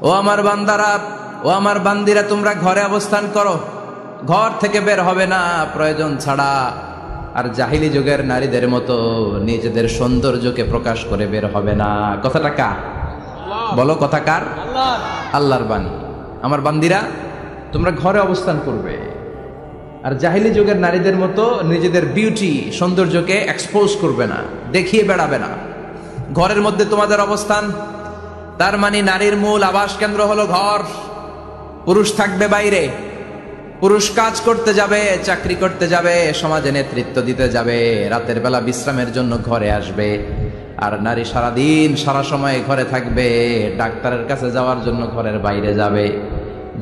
ও আমার বান্দারা, ও আমার বান্দিরা, তোমরা ঘরে অবস্থান করো, ঘর থেকে বের হবে না প্রয়োজন ছাড়া। আর জাহিলি যুগের নারীদের মতো নিজেদের সৌন্দর্যকে প্রকাশ করে বের হবে না। কথাটা কার? বলো, কথা কার? আল্লাহর বাণী। আমার বান্দিরা, তোমরা ঘরে অবস্থান করবে, আর জাহিলি যুগের নারীদের মতো নিজেদের বিউটি, সৌন্দর্যকে এক্সপোজ করবে না, দেখিয়ে বেড়াবে না। ঘরের মধ্যে তোমাদের অবস্থান, তার মানে নারীর মূল আবাস কেন্দ্র হলো ঘর। পুরুষ থাকবে বাইরে, পুরুষ কাজ করতে যাবে, চাকরি করতে যাবে, সমাজে নেতৃত্ব দিতে যাবে, রাতের বেলা বিশ্রামের জন্য ঘরে আসবে। আর নারী সারাদিন সারা সময় ঘরে থাকবে, ডাক্তারের কাছে যাওয়ার জন্য ঘরের বাইরে যাবে,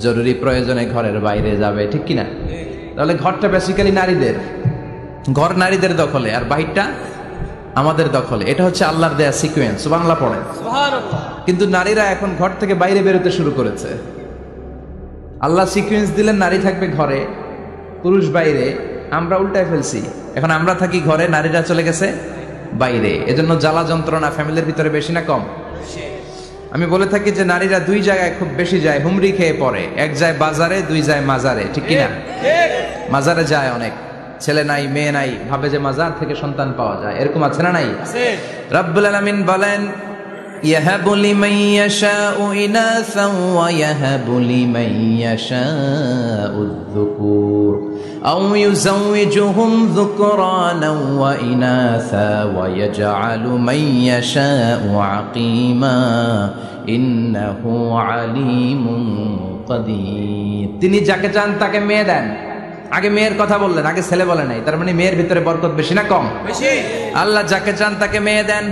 জরুরি প্রয়োজনে ঘরের বাইরে যাবে, ঠিক কিনা? তাহলে ঘরটা বেসিক্যালি নারীদের, ঘর নারীদের দখলে, আর বাহিরটা আমাদের দখলে। এটা হচ্ছে আল্লাহর দেয়া সিকোয়েন্স। সুবহানাল্লাহ পড়েন। কিন্তু নারীরা এখন ঘর থেকে বাইরে বেরোতে শুরু করেছে। আল্লাহ সিকোয়েন্স দিলেন নারী থাকবে ঘরে, পুরুষ বাইরে। আমরা উল্টায় ফেলছি, এখন আমরা থাকি ঘরে, নারীরা চলে গেছে বাইরে। এজন্য জ্বালা যন্ত্রণা ফ্যামিলির ভিতরে বেশি না কম? আমি বলে থাকি যে নারীরা দুই জায়গায় খুব বেশি যায়, হুমরি খেয়ে পড়ে। এক যায় বাজারে, দুই যায় মাজারে, ঠিক কিনা? মাজারে যায় অনেক, ছেলে নাই মেয়ে নাই, ভাবে যে মাজার থেকে সন্তান পাওয়া যায়। এরকম আছে না নাই? রব্বুল আলামিন বলেন, ইয়াহাবু লিমান ইয়াশাউ ইনাসান ওয়া ইয়াহাবু লিমান ইয়াশাউ যুকুর আও ইউযাওয়িজুহুম যুকরানান ওয়া ইনাসা ওয়া ইয়াজআলু মান ইয়াশাউ আকীমা ইন্নাহু আলীমুন কাদির। তিনি যাকে চান তাকে মেয়ে দেন। আগে মেয়ের কথা বললেন, আগে ছেলে বলে নাই। তার মানে মেয়ের ভিতরে বরকত বেশি না কম? বেশি। আল্লাহ যাকে চান তাকে মেয়ে দেন,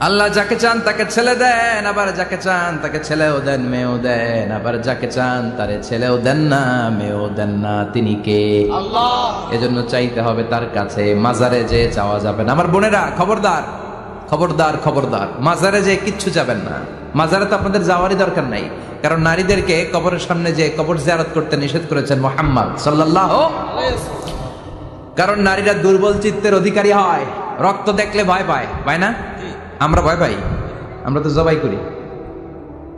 আল্লাহ যাকে চান তাকে ছেলে দেন, আবার যাকে চান তাকে ছেলেও দেন, মেয়েও দেন, আবার যাকে চান তারে ছেলেও দেন না, মেয়েও দেন না। তিনি কে? আল্লাহ। এজন্য চাইতে হবে তার কাছে, মাজারে যে চাওয়া যাবে না। আমার বোনেরা, খবরদার খবরদার খবরদার, মাজারে যে কিচ্ছু যাবেন না। মাজারে তো আপনাদের যাওয়ারই দরকার নাই, কারণ নারীদেরকে কবরের সামনে যে কবর জিয়ারত করতে নিষেধ করেছেন মুহাম্মদ সাল্লাল্লাহু আলাইহি ওয়াসাল্লাম। কারণ নারীরা দুর্বল চিত্তের অধিকারী হয়, রক্ত দেখলে ভয় পায়, পায় না? আমরা ভয় পাই, আমরা তো জবাই করি,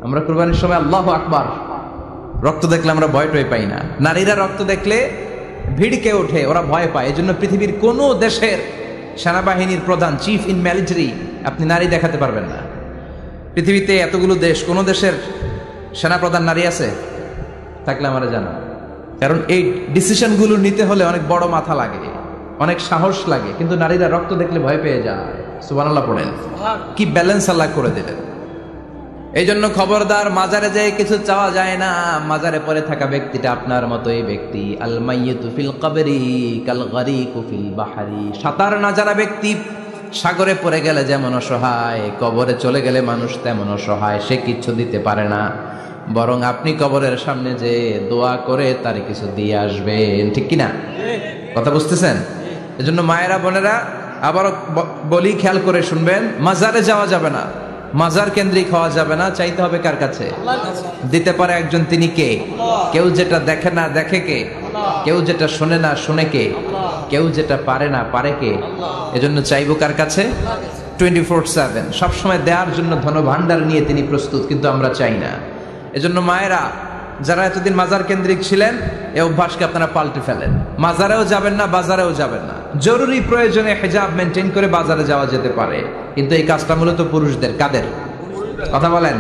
আমরা কুরবানির সময় আল্লাহু আকবার, রক্ত দেখলে আমরা ভয় টয় পাই না। নারীরা রক্ত দেখলে ভিড়কে ওঠে, ওরা ভয় পায়। এজন্য পৃথিবীর কোন দেশের সেনাবাহিনীর প্রধান, চিফ ইন মিলিটারি, আপনি নারী দেখাতে পারবেন না। পৃথিবীতে এতগুলো দেশ, কোন দেশের সেনাপ্রধান নারী আছে? থাকলে আমরা জানা। কারণ এই ডিসিশনগুলো নিতে হলে অনেক বড় মাথা লাগে, অনেক সাহস লাগে, কিন্তু নারীরা রক্ত দেখলে ভয় পেয়ে যায়। সুবহানাল্লাহ পড়েন। কি ব্যালেন্স আল্লাহ করে দিলেন। এই জন্য খবরদার, মাজারে যেয়ে কিছু চাওয়া যায় না। মাজারে পড়ে থাকা ব্যক্তিটা আপনার মতোই ব্যক্তি। আল মাইয়িতু ফিল কবরি কাল গারিকু ফিল বাহরি। সাঁতার না জানা ব্যক্তি সাগরে পড়ে গেলে যেমন অসহায়, কবরে চলে গেলে মানুষ তেমন অসহায়, সে কিচ্ছু দিতে পারে না। বরং আপনি কবরের সামনে যে দোয়া করে তারে কিছু দিয়ে আসবেন, ঠিক কিনা? কথা বুঝতেছেন? এজন্য মায়েরা, বোনেরা, আবারও বলি, খেয়াল করে শুনবেন, মাজারে যাওয়া যাবে না, মাজার কেন্দ্রিক হওয়া যাবে না। চাইতে হবে কার কাছে? দিতে পারে একজন, তিনি কে? কেউ যেটা দেখে না দেখে কে? কেউ যেটা শোনে না শোনে কে? কেউ যেটা পারে না পারে কে? এজন্য চাইবো কার কাছে? 24/7 সবসময় দেওয়ার জন্য ধন ভান্ডার নিয়ে তিনি প্রস্তুত, কিন্তু আমরা চাই না। এজন্য মায়েরা, যারা এতদিন মাজার কেন্দ্রিক ছিলেন, এই অভ্যাসকে আপনারা পাল্টে ফেলেন। মাজারেও যাবেন না, বাজারেও যাবেন না। জরুরি প্রয়োজনে হিজাব মেনটেন করে বাজারে যাওয়া যেতে পারে, কিন্তু এই কাজটা মূলত পুরুষদের। কাদের কথা বলেন?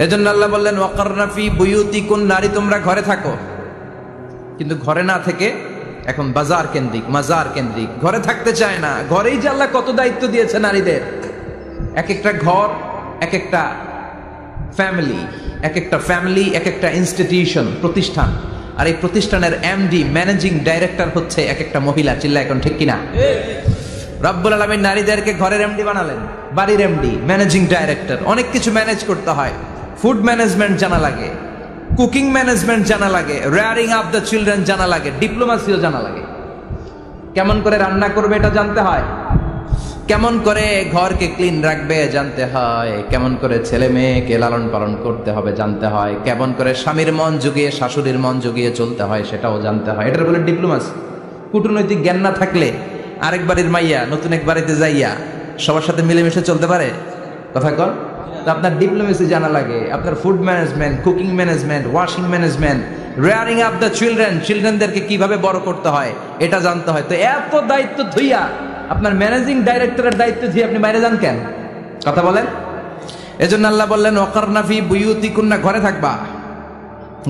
এজন্য আল্লাহ বললেন, ওয়াকারনা ফি বুয়ুতিকুন, নারী তোমরা ঘরে থাকো। কিন্তু ঘরে না থেকে এখন বাজার কেন্দ্রিক, মাজার কেন্দ্রিক, ঘরে থাকতে চায় না। ঘরেই যে আল্লাহ কত দায়িত্ব দিয়েছে নারীদের। এক একটা ঘর এক একটা ফ্যামিলি, এক একটা ফ্যামিলি এক একটা ইনস্টিটিউশন, প্রতিষ্ঠান। আর এই প্রতিষ্ঠানের এমডি, ম্যানেজিং ডাইরেক্টর হচ্ছে এক একটা মহিলা। চিল্লা এখন ঠিক কিনা? রব্বুল আলামিন নারীদেরকে ঘরের এমডি বানালেন, বাড়ির এমডি, ম্যানেজিং ডাইরেক্টর। অনেক কিছু ম্যানেজ করতে হয়। ফুড ম্যানেজমেন্ট জানা লাগে, কুকিং ম্যানেজমেন্ট জানা লাগে, রেয়ারিং আপ দ্য চিলড্রেন জানা লাগে, ডিপ্লোমাসিও জানা লাগে। কেমন করে রান্না করবে এটা জানতে হয়, কেমন করে ঘরকে ক্লিন রাখবে জানতে হয়, কেমন করে ছেলে মেয়েকে লালন পালন করতে হবে জানতে হয়, কেমন করে স্বামীর মন জুগিয়ে শাশুড়ির মন জুগিয়ে চলতে হয় সেটাও জানতে হয়। এটার বলে ডিপ্লোমাসি। কূটনৈতিক জ্ঞান না থাকলে আরেক বাড়ির মাইয়া নতুন এক বাড়িতে যাইয়া সবার সাথে মিলেমিশে চলতে পারে? কথা কর, তো আপনার ডিপ্লোমেসি জানা লাগে, আপনার food management, cooking management, washing management, rearing up the চিলড্রেনদেরকে কিভাবে বড় করতে হয় এটা জানতে হয়। তো এত দায়িত্ব ধুইয়া আপনার ম্যানেজিং ডাইরেক্টরের দায়িত্ব দিয়ে আপনি বাইরে যান কেন? কথা বলেন। এজন্য আল্লাহ বললেন ওয়াকারনা ফি বুয়ুতিকুন্না, ঘরে থাকবা।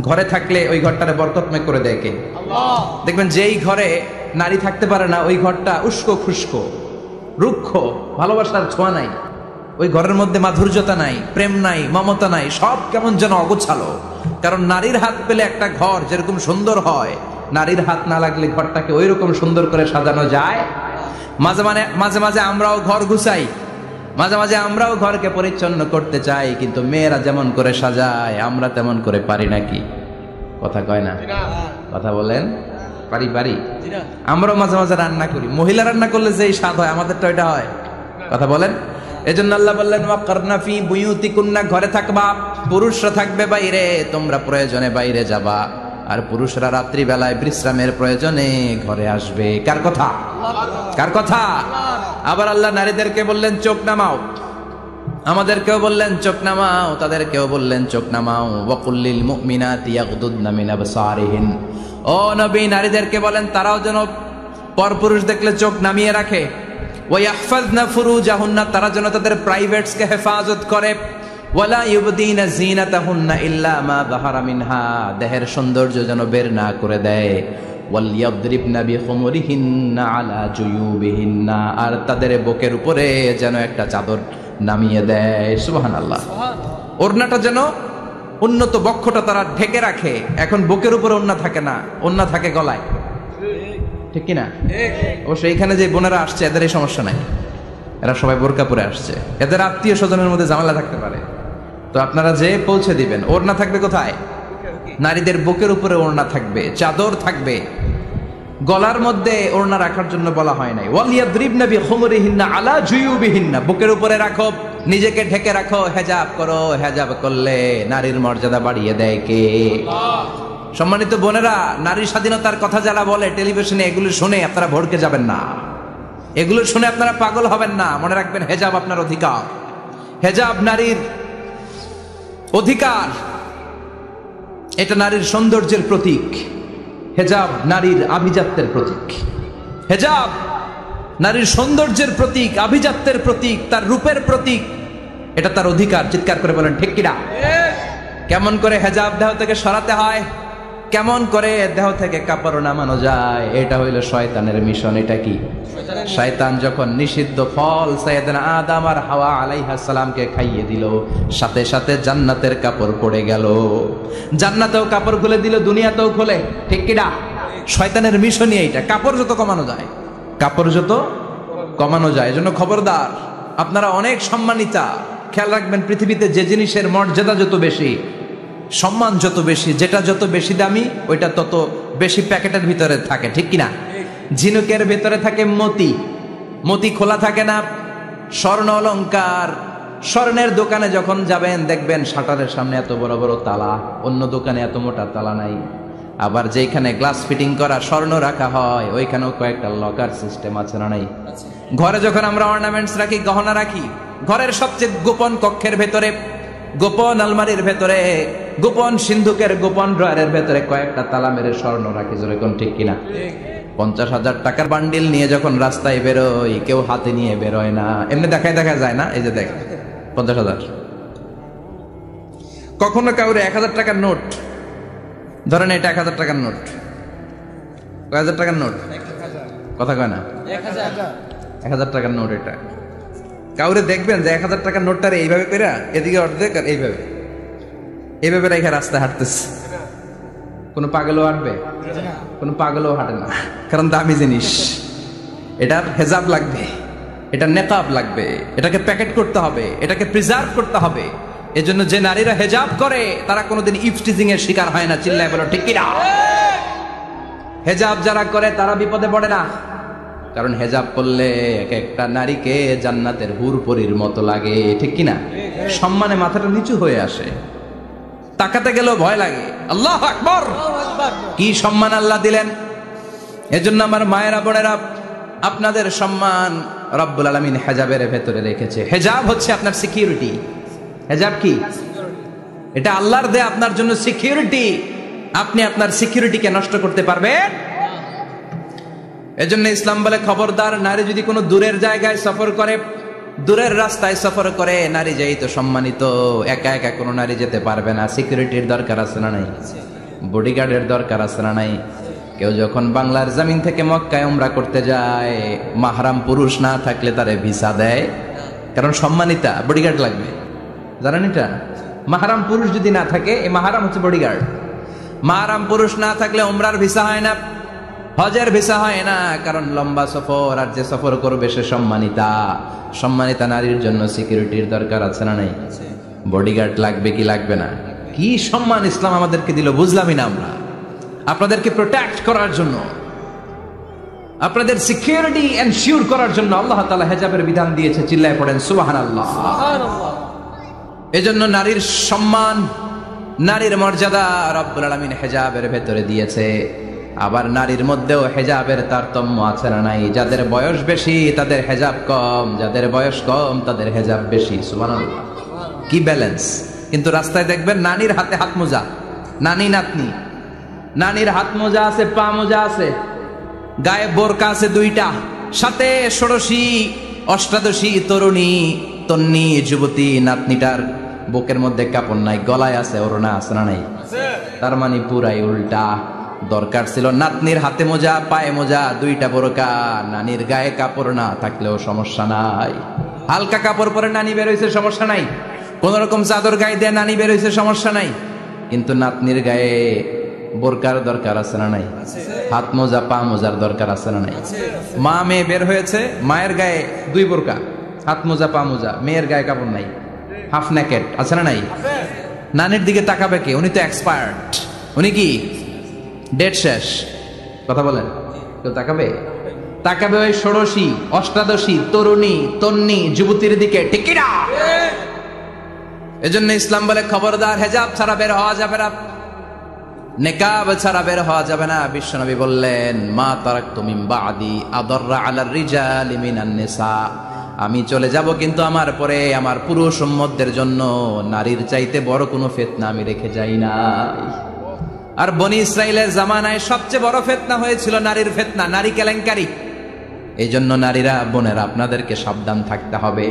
ঘরে থাকলে ওই ঘরটারে বরকতময় করে দেয় কে? আল্লাহ। দেখবেন যেই ঘরে নারী থাকতে পারে না ওই ঘরটা উস্কো খুস্কো, রুক্ষ, ভালোবাসার ছোঁয়া নাই, ওই ঘরের মধ্যে মাধুর্যতা নাই, প্রেম নাই, মমতা নাই, সব কেমন যেন অগোছালো। কারণ নারীর হাত পেলে একটা ঘর যেরকম সুন্দর হয়, নারীর হাত না লাগলে ঘরটাকে ওই রকম সুন্দর করে সাজানো যায়। মাঝে মাঝে আমরাও ঘর গুছাই, মাঝে মাঝে আমরাও ঘরকে পরিচ্ছন্ন করতে চাই, কিন্তু মেয়েরা যেমন করে সাজায় আমরা তেমন করে পারি নাকি? কথা কয় না? কথা বলেন। পারি। আমরাও মাঝে মাঝে রান্না করি, মহিলা রান্না করলে যেই স্বাদ হয় আমাদেরটা ওইটা হয়। কথা বলেন। এজন্য আল্লাহ বললেন ওয়াকারনা ফি বুয়ুতিকুন্না, ঘরে থাকবা। পুরুষরা থাকবে বাইরে, তোমরা প্রয়োজনে বাইরে যাবা, আর পুরুষরা রাত্রি বেলায় বিশ্রামের প্রয়োজনে ঘরে আসবে। কার কথা? কার কথা? আবার আল্লাহ নারীদেরকে বললেন চোখ নামাও, আমাদেরকেও বললেন চোখ নামাও, তাদেরকেও বললেন চোখ নামাও। ওয়াকুল্লিল মুমিনাতি ইয়াগদুদনা মিন আবসারিহিন, ও নবী নারীদেরকে বলেন তারাও যেন পরপুরুষ দেখলে চোখ নামিয়ে রাখে। ওয়াহফাজনা ফুরুজাহুন্না, তারা যেন তাদের প্রাইভেটসকে হেফাজত করে। ওয়ালা ইউবদিনা জিনাতাহুন্না ইল্লা মা যাহারা মিনহা, দেহের সৌন্দর্য যেন বের না করে দেয়। ওয়ালিয়াদরিবনা বিখুমুরিহিন্না আলা জুয়ুবিহিন্না, আর তাদের বুকের উপরে যেন একটা চাদর নামিয়ে দেয়। সুবহানাল্লাহ। ওড়নাটা যেন উন্নত বক্ষটা তারা ঢেকে রাখে। এখন বুকের উপরে ওড়না থাকে না, ওড়না থাকে গলায়, ঠিক কিনা? অবশ্য এইখানে যে বোনেরা আসছে এদের এই সমস্যা নাই, এরা সবাই বোরকা পরে আসছে, এদের আত্মীয় স্বজনের মধ্যে ঝামেলা থাকতে পারে। তো আপনারা যে পৌঁছে দিবেন, ওড়না থাকবে কোথায়? নারীদের বুকের উপরে ওড়না থাকবে, চাদর থাকবে, গলার মধ্যে ওড়না রাখার জন্য বলা হয় নাই। ওয়ালিয়াদরিবনা বিখুমুরিহিন্না আলা জুয়ুবিহিন্না, বুকের উপরে রাখো, নিজেকে ঢেকে রাখো, হেজাব করো। হেজাব করলে নারীর মর্যাদা বাড়িয়ে দেয় কে? সম্মানিত বোনেরা, নারী স্বাধীনতার কথা যারা বলে টেলিভিশনে, এগুলো শুনে আপনারা ভড়কে যাবেন না, এগুলো শুনে আপনারা পাগল হবেন না। মনে রাখবেন হেজাব আপনার অধিকার, হেজাব নারীর অধিকার, এটা নারীর সৌন্দর্যের প্রতীক। হেজাব নারীর আভিজাত্যের প্রতীক, হেজাব নারীর সৌন্দর্যের প্রতীক, আভিজাত্যের প্রতীক, তার রূপের প্রতীক, এটা তার অধিকার। চিৎকার করে বলেন ঠিক কিনা? কেমন করে হেজাব দেহ থেকে সরাতে হয়, কেমন করে দেহ থেকে কাপড় নামানো যায়, এটা হইল শয়তানের মিশন। এটা কি? শয়তান যখন নিষিদ্ধ ফল সাইয়েদনা আদম আর হাওয়া আলাইহিস সালামকে খাইয়ে দিল, সাথে সাথে জান্নাতের কাপড় পড়ে গেল। জান্নাতেও কাপড় খুলে দিল, দুনিয়াতেও খুলে, ঠিক কিনা? শয়তানের মিশনই এইটা, কাপড় যত কমানো যায়, কাপড় যত কমানো যায়। এজন্য খবরদার, আপনারা অনেক সম্মানিতা, খেয়াল রাখবেন পৃথিবীতে যে জিনিসের মর্যাদা যত বেশি, সম্মান যত বেশি, যেটা যত বেশি দামি ওইটা তত বেশি প্যাকেটের ভিতরে থাকে, ঠিক কিনা? ঝিনুকের ভিতরে থাকে মতি, মতি খোলা থাকে না। স্বর্ণ অলংকার, স্বর্ণের দোকানে যখন যাবেন দেখবেন শাটারের সামনে এত বড় বড় তালা, অন্য দোকানে এত মোটা তালা নাই। আবার যেখানে গ্লাস ফিটিং করা স্বর্ণ রাখা হয় ওইখানেও কয়েকটা লকার সিস্টেম আছে না নাই? ঘরে যখন আমরা অর্নামেন্টস রাখি, গহনা রাখি, ঘরের সবচেয়ে গোপন কক্ষের ভেতরে, গোপন আলমারির ভেতরে, গোপন সিন্ধুকের গোপন ড্রয়ারের ভেতরে কয়েকটা তালা মেরে স্বর্ণ রাখি। যেরকম ঠিক কিনা? 50,000 টাকার বান্ডিল নিয়ে যখন রাস্তায় বেরোই, কেউ হাতে নিয়ে বেরোয় না, এমনি দেখায় দেখা যায় না। এই যে দেখ 50,000, কখনো কাউরে 1000 টাকার নোট ধরেন, এটা 1000 টাকার নোট, 1000 টাকার নোট, কথা কয় না, 1000 টাকার নোট। এটা কাউরে দেখবেন যে 1000 টাকার নোটটারে এইভাবে করে এদিকে অর্ধেক আর এইভাবে এইভাবে রেখে রাস্তায় হাঁটতেছে, কোনো পাগলও হাঁটবে? কোনো পাগলও হাঁটে না, কারণ দামি জিনিস। এটার হেজাব লাগবে, এটার নেকাব লাগবে, এটাকে প্যাকেট করতে হবে, এটাকে প্রিজার্ভ করতে হবে। এজন্য যে নারীরা হেজাব করে তারা কোনোদিন ইফটিজিং এর শিকার হয় না। চিল্লায় বলো ঠিক কিনা? হেজাব যারা করে তারা বিপদে পড়ে না, কারণ হেজাব করলে এক একটা নারীকে জান্নাতের হুর পরীর মতো লাগে, ঠিক কিনা? সম্মানে মাথাটা নিচু হয়ে আসে, তাকাতে গেলেও ভয় লাগে। আল্লাহু আকবার, কি সম্মান আল্লাহ দিলেন! এজন্য আমার মায়েরা বোনেরা, আপনাদের সম্মান রব্বুল আলামিন হেজাবের ভেতরে রেখেছে। হেজাব হচ্ছে আপনার সিকিউরিটি। হেজাব কি? এটা আল্লাহর দেয়া আপনার জন্য সিকিউরিটি। আপনি আপনার সিকিউরিটিকে নষ্ট করতে পারবেন? এজন্য ইসলাম বলে খবরদার, নারী যদি কোনো দূরের জায়গায় সফর করে, দূরের রাস্তায় সফর করে, নারী যাই তো সম্মানিত, একা একা কোনো নারী যেতে পারবে না। সিকিউরিটির দরকার আছে না নাই? বডিগার্ডের দরকার আছে না নাই? কেউ যখন বাংলার জমিন থেকে মক্কায় উমরা করতে যায়, মাহরাম পুরুষ না থাকলে তারে ভিসা দেয়, কারণ সম্মানিতা, বডিগার্ড লাগবে। জানেন এটা? মাহরাম পুরুষ যদি না থাকে, এই মাহরাম হচ্ছে বডিগার্ড। মাহরাম পুরুষ না থাকলে উমরার ভিসা হয় না, হজের ভিসা হয় না, কারণ লম্বা সফর, আর যে সফর করবে সে সম্মানিতা। সম্মানিতা নারীর জন্য সিকিউরিটির দরকার আছে না নাই? বডিগার্ড লাগবে কি লাগবে না? কি সম্মান ইসলাম আমাদেরকে দিল বুঝলামই না আমরা। আপনাদেরকে প্রোটেক্ট করার জন্য, আপনাদের সিকিউরিটি এনশিওর করার জন্য আল্লাহ তাআলা হিজাবের বিধান দিয়েছে। চিল্লায় পড়েন সুবহানাল্লাহ। এজন্য নারীর সম্মান, নারীর মর্যাদা রব্বুল আলামিন হিজাবের ভেতরে দিয়েছে। আবার নারীর মধ্যেও হিজাবের তারতম্য আছে না নাই? যাদের বয়স বেশি তাদের হিজাব কম, যাদের বয়স কম তাদের হিজাব বেশি। সুবহানাল্লাহ, কি ব্যালেন্স! কিন্তু রাস্তায় দেখবেন নানির হাতে হাত মোজা, নানি নাতনি, নানির হাত মোজা আছে, পা মোজা আছে, গায়ে বোরকা আছে দুইটা, সাথে ষোড়শী অষ্টাদশী তরুণী তন্নি যুবতী নাতনিটার বুকের মধ্যে কাপড় নাই, গলায় আছে ওড়না, আছে না নাই? তার মানে পুরাই উল্টা। দরকার ছিল নাতনির হাতে মোজা, পায়ে মোজা, দুইটা বোরকা, নানির গায়ে কাপড় না থাকলেও সমস্যা নাই। হালকা কাপড় পরে নানি বের হইছে, সমস্যা নাই। কোন রকম চাদর গায়ে দিয়ে নানি বের হইছে, সমস্যা নাই। কিন্তু নাতনির গায়ে বোরকার দরকার আছে না নাই? হাত মোজা, পা মোজার দরকার আছে না নাই? মা মেয়ে বের হয়েছে, মায়ের গায়ে দুই বোরকা, হাত মোজা, পা মোজা, মেয়ের গায়ে কাপড় নাই, হাফ নেকেট, আছে না নাই? নানির দিকে তাকাবে কে? উনি তো এক্সপায়ার্ড, উনি কি ডেট শেষ। কথা বলেন, কেউ তাকাবে? তাকাবে ওই ষোড়শী অষ্টাদশী তরুণী তন্নি যুবতীর দিকে, ঠিক কি না? এজন্য ইসলাম বলে খবরদার, হেজাব ছাড়া বের হওয়া যাবে না, নেকাব ছাড়া বের হওয়া যাবে না। বিশ্বনবী বললেন, মা তারাকতু মিন বাদি আদররা আলার রিজালি মিনান নিসা, আমি চলে যাব কিন্তু আমার পরে আমার পুরুষ উম্মতদের জন্য নারীর চাইতে বড় কোনো ফিতনা আমি রেখে যাই না। আর বনি ইসরাইলের জামানায় সবচেয়ে বড় ফিতনা হয়েছিল নারীর ফিতনা, নারী কেলেঙ্কারি। এই জন্য নারীরা, বোনেরা, আপনাদেরকে সাবধান থাকতে হবে।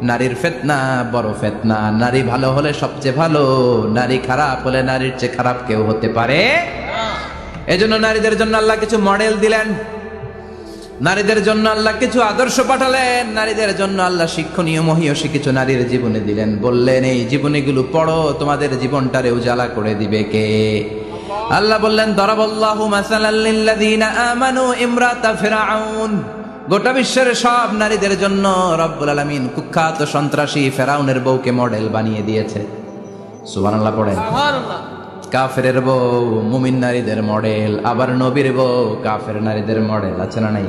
নারীর ফিতনা বড় ফিতনা। নারী ভালো হলে সবচেয়ে ভালো, নারী খারাপ হলে নারীর চেয়ে খারাপ কেউ হতে পারে না। এই জন্য নারীদের জন্য আল্লাহ কিছু মডেল দিলেন, নারীদের জন্য আল্লাহ কিছু আদর্শ পাঠালেন, নারীদের জন্য আল্লাহ শিক্ষণীয় মহীয়সী কিছু নারীর জীবনে দিলেন। বললেন, এই জীবনীগুলো পড়ো, তোমাদের জীবনটারে উজালা করে দিবে কে? আল্লাহ বললেন, দরাবাল্লাহু মাসালাল লিল্লাযীনা আমানু ইমরাতা ফিরআউন। গোটা বিশ্বের সব নারীদের জন্য রব্বুল আলামিন কুখ্যাত সন্ত্রাসী ফেরাউনের বউকে মডেল বানিয়ে দিয়েছে। সুবহানাল্লাহ পড়েন। সুবহানাল্লাহ। কাফেরের বউ মুমিন নারীদের মডেল, আবার নবীর বউ কাফের নারীদের মডেল, আছে না নাই?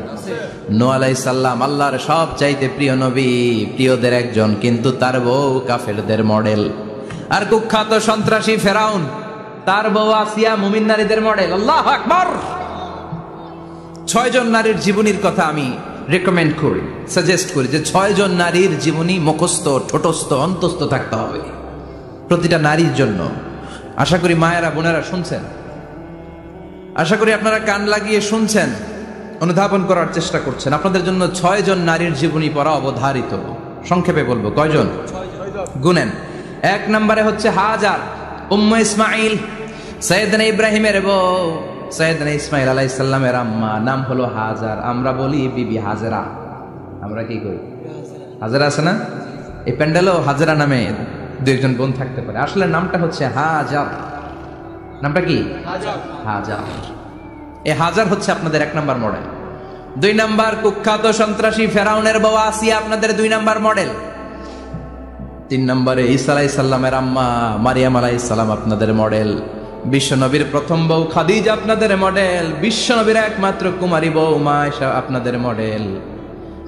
নূহ আলাইহিস সালাম আল্লাহর সব চাইতে প্রিয় নবী, প্রিয়দের একজন, কিন্তু তার বউ কাফেরদের মডেল। আর কুখ্যাত সন্ত্রাসী ফেরাউন, তার বউ আসিয়া মুমিন নারীদের মডেল। আল্লাহু আকবার। 6 জন নারীর জীবনীর কথা আমি রেকমেন্ড করি, সাজেস্ট করি যে 6 জন নারীর জীবনী মুখস্থ, ঠোঁটস্থ, অন্তস্থ থাকতে হবে প্রতিটা নারীর জন্য। আশা করি মায়েরা, বোনেরা শুনছেন, আশা করি আপনারা কান লাগিয়ে শুনছেন, অনুধাবন করার চেষ্টা করছেন। আপনাদের জন্য 6 জন নারীর জীবনী পড়া অবধারিত। সংক্ষেপে বলবো, কয়জন? গুনেন। 1 নম্বরে হচ্ছে হাজার, উম্মে ইসমাইল, সাইয়েদনা ইব্রাহিমের বউ, সাইয়েদনা ইসমাইল আলাইহিস সালামের আম্মা, নাম হলো হাজার। আমরা বলি বিবি হাজরা, আমরা কি করি? হাজরা আছে না? এই প্যান্ডেলও হাজরা নামে 2-1 বোন থাকতে পারে, আসলে নামটা হচ্ছে হাজার। নামটা কি? হাজার। এই হাজার হচ্ছে আপনাদের 1 নম্বর মডেল। 2 নম্বর কুখ্যাত সন্ত্রাসী ফেরাউনের বউ আসিয়া আপনাদের 2 নম্বর মডেল। 3 নম্বরে ঈসা আলাইহিস সালামের আম্মা মারিয়াম আলাইহিস সালাম আপনাদের মডেল। বিশ্বনবীর প্রথম বউ খাদিজা আপনাদের মডেল। বিশ্বনবীর একমাত্র কুমারী বউ মা আয়েশা আপনাদের মডেল।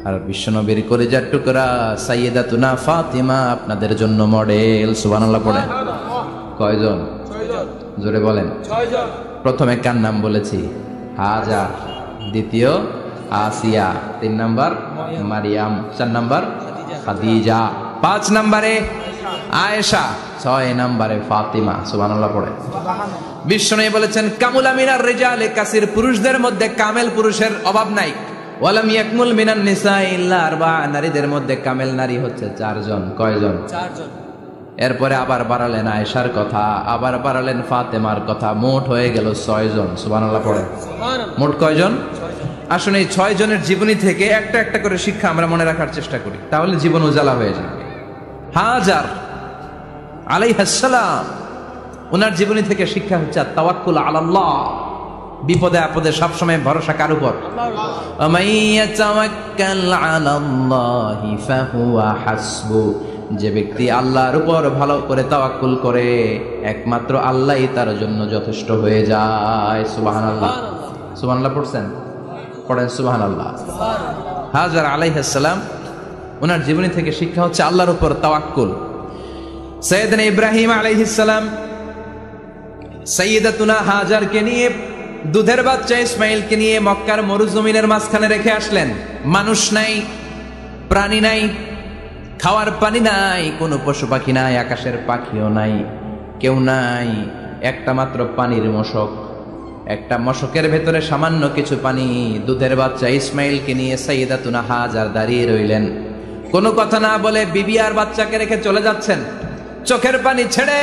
আর বিশ্বনবীর কলিজার টুকরা সাইয়্যিদাতুনা ফাতিমা আপনাদের জন্য মডেল। সুবহানাল্লাহ পড়েন। কয়জন? 6 জন। জোরে বলেন। 6 জন। প্রথমে কার নাম বলেছি? হাজার। দ্বিতীয় আসিয়া। 3 নাম্বার মারিয়াম। 4 নাম্বার খাদিজা। 5 নম্বরে আয়েশা, 6 নম্বরে ফাতিমা। সুবহানাল্লাহ পড়ে। বিশ্বনবী বলেছেন কামুলা মিনার রিজালে কাসির, পুরুষদের মধ্যে কামেল পুরুষের অভাব নাই। ওয়ালাম ইয়াকমুল মিনান নিসা ইল্লা আরবা, নারীদের মধ্যে কামেল নারী হচ্ছে 4 জন। কয়জন? 4 জন। এরপরে আবার বাড়ালেন আয়েশার কথা, আবার বাড়ালেন ফাতেমার কথা, মোট হয়ে গেল 6 জন। সুবহানাল্লাহ পড়ে। মোট কয়জন? আসলে এই 6 জনের জীবনী থেকে একটা একটা করে শিক্ষা আমরা মনে রাখার চেষ্টা করি, তাহলে জীবন উজালা হয়ে যাবে। হাজার আলাইহিস সালাম, ওনার জীবনী থেকে শিক্ষা হচ্ছে তাওয়াক্কুল আলাল্লাহ, বিপদে আপদে সবসময় ভরসা কার উপর? আমাইয়াতাওয়াক্কাল আলাল্লাহি ফাহুয়া হাসবু, যে ব্যক্তি আল্লাহর উপর ভালো করে তাওয়াক্কুল করে একমাত্র আল্লাহই তার জন্য যথেষ্ট হয়ে যায়। সুবহানাল্লাহ। সুবহানাল্লাহ পড়ছেন? পড়েন সুবহানাল্লাহ। হাজার আলাইহিস সালাম, ওনার জীবনী থেকে শিক্ষা হচ্ছে আল্লাহর উপর তাওয়াক্কুল। সাইয়েদনা ইব্রাহিম আলাইহিস সালাম সাইয়্যিদাতুনা হাজারকে নিয়ে, দুধের বাচ্চা ইসমাইলকে নিয়ে মক্কার মরুজমিনের মাঝখানে রেখে আসলেন। মানুষ নাই, প্রাণী নাই, খাওয়ার পানি নাই, কোনো পশু পাখি নাই, আকাশের পাখিও নাই, কেউ নাই, একটা মাত্র পানির মশক। একটা মশকের ভেতরে সামান্য কিছু পানি। দুধের বাচ্চা ইসমাইলকে নিয়ে সাইয়্যিদাতুনা হাজার দাঁড়িয়ে রইলেন। কোনো কথা না বলে বিবি আর বাচ্চাকে রেখে চলে যাচ্ছেন। চোখের পানি ছেড়ে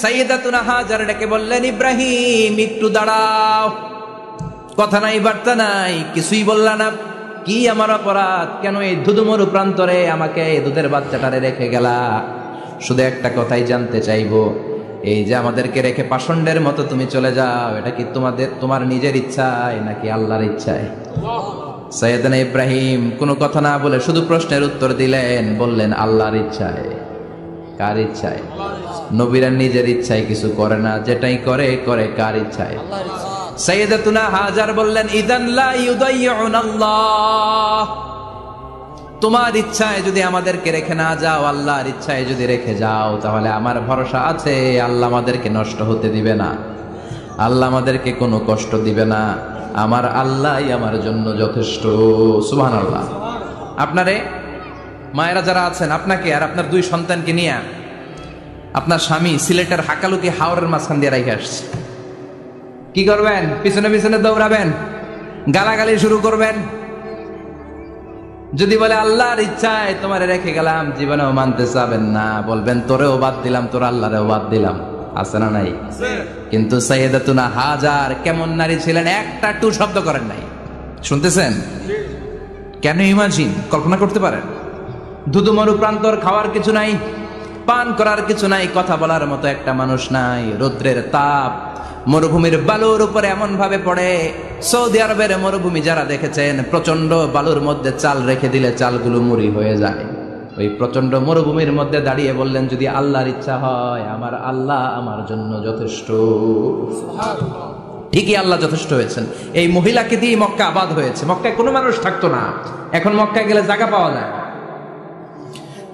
সাইয়্যিদাতুনা হাজার ডেকে বললেন, ইব্রাহিম একটু দাঁড়াও। কথা নাই, বার্তা নাই, কিছুই বললা না। কি আমার অপরাধ? কেন এই ধুধুমরু প্রান্তরে আমাকে দুধের বাচ্চাটারে রেখে গেলা? শুধু একটা কথাই জানতে চাইবো, এই যে আমাদেরকে রেখে পাষণ্ডের মতো তুমি চলে যাও, এটা কি তোমার নিজের ইচ্ছায় নাকি আল্লাহর ইচ্ছায়? সাইয়েদনা ইব্রাহিম কোনো কথা না বলে শুধু প্রশ্নের উত্তর দিলেন, বললেন আল্লাহর ইচ্ছায়। কার ইচ্ছায়? নবীরা নিজের ইচ্ছায় কিছু করে না, যেটাই করে করে কার ইচ্ছায়? সাইয়্যিদাতুনা হাজার বললেন, ইদান লা ইউদাইয়ুনাল্লাহ, তোমার ইচ্ছায় যদি আমাদেরকে রেখে না যাও, আল্লাহর ইচ্ছায় যদি রেখে যাও, তাহলে আমার ভরসা আছে আল্লাহ আমাদেরকে নষ্ট হতে দিবে না, আল্লাহ আমাদেরকে কোনো কষ্ট দিবে না, আমার আল্লাহই আমার জন্য যথেষ্ট। সুবহানাল্লাহ। আপনারে মায়েরা যারা আছেন, আপনাকে আর আপনার 2 সন্তানকে নিয়ে আপনার স্বামী সিলেটের হাকালুকি হাওরের মাঝখান দিয়ে রেখে আসছে। কি করবেন? পিছনে পিছনে দৌড়াবেন, গালাগালি শুরু করবেন। যদি বলে আল্লাহর ইচ্ছায় তোমারে রেখে গেলাম, জীবনেও মানতে চাবেন না, বলবেন তোরেও বাদ দিলাম, তোর আল্লাহরেও বাদ দিলাম। আছে না নাই? কিন্তু সাইয়্যিদাতুনা হাজার কেমন নারী ছিলেন, একটা টু শব্দ করেন নাই। শুনতেছেন? কেন ইমাজিন, কল্পনা করতে পারেন? ধুধুমরু প্রান্তর, খাওয়ার কিছু নাই, পান করার কিছু নাই, কথা বলার মতো একটা মানুষ নাই, রৌদ্রের তাপ মরুভূমির বালুর উপরে এমন ভাবে পড়ে। সৌদি আরবের মরুভূমি যারা দেখেছেন, প্রচন্ড বালুর মধ্যে চাল রেখে দিলে চালগুলো মুড়ি হয়ে যায়। ওই প্রচন্ড মরুভূমির মধ্যে দাঁড়িয়ে বললেন, যদি আল্লাহর ইচ্ছা হয়, আমার আল্লাহ আমার জন্য যথেষ্ট। ঠিকই আল্লাহ যথেষ্ট হয়েছেন। এই মহিলাকে দিয়ে মক্কা আবাদ হয়েছে। মক্কায় কোনো মানুষ থাকতো না, এখন মক্কায় গেলে জায়গা পাওয়া যায়।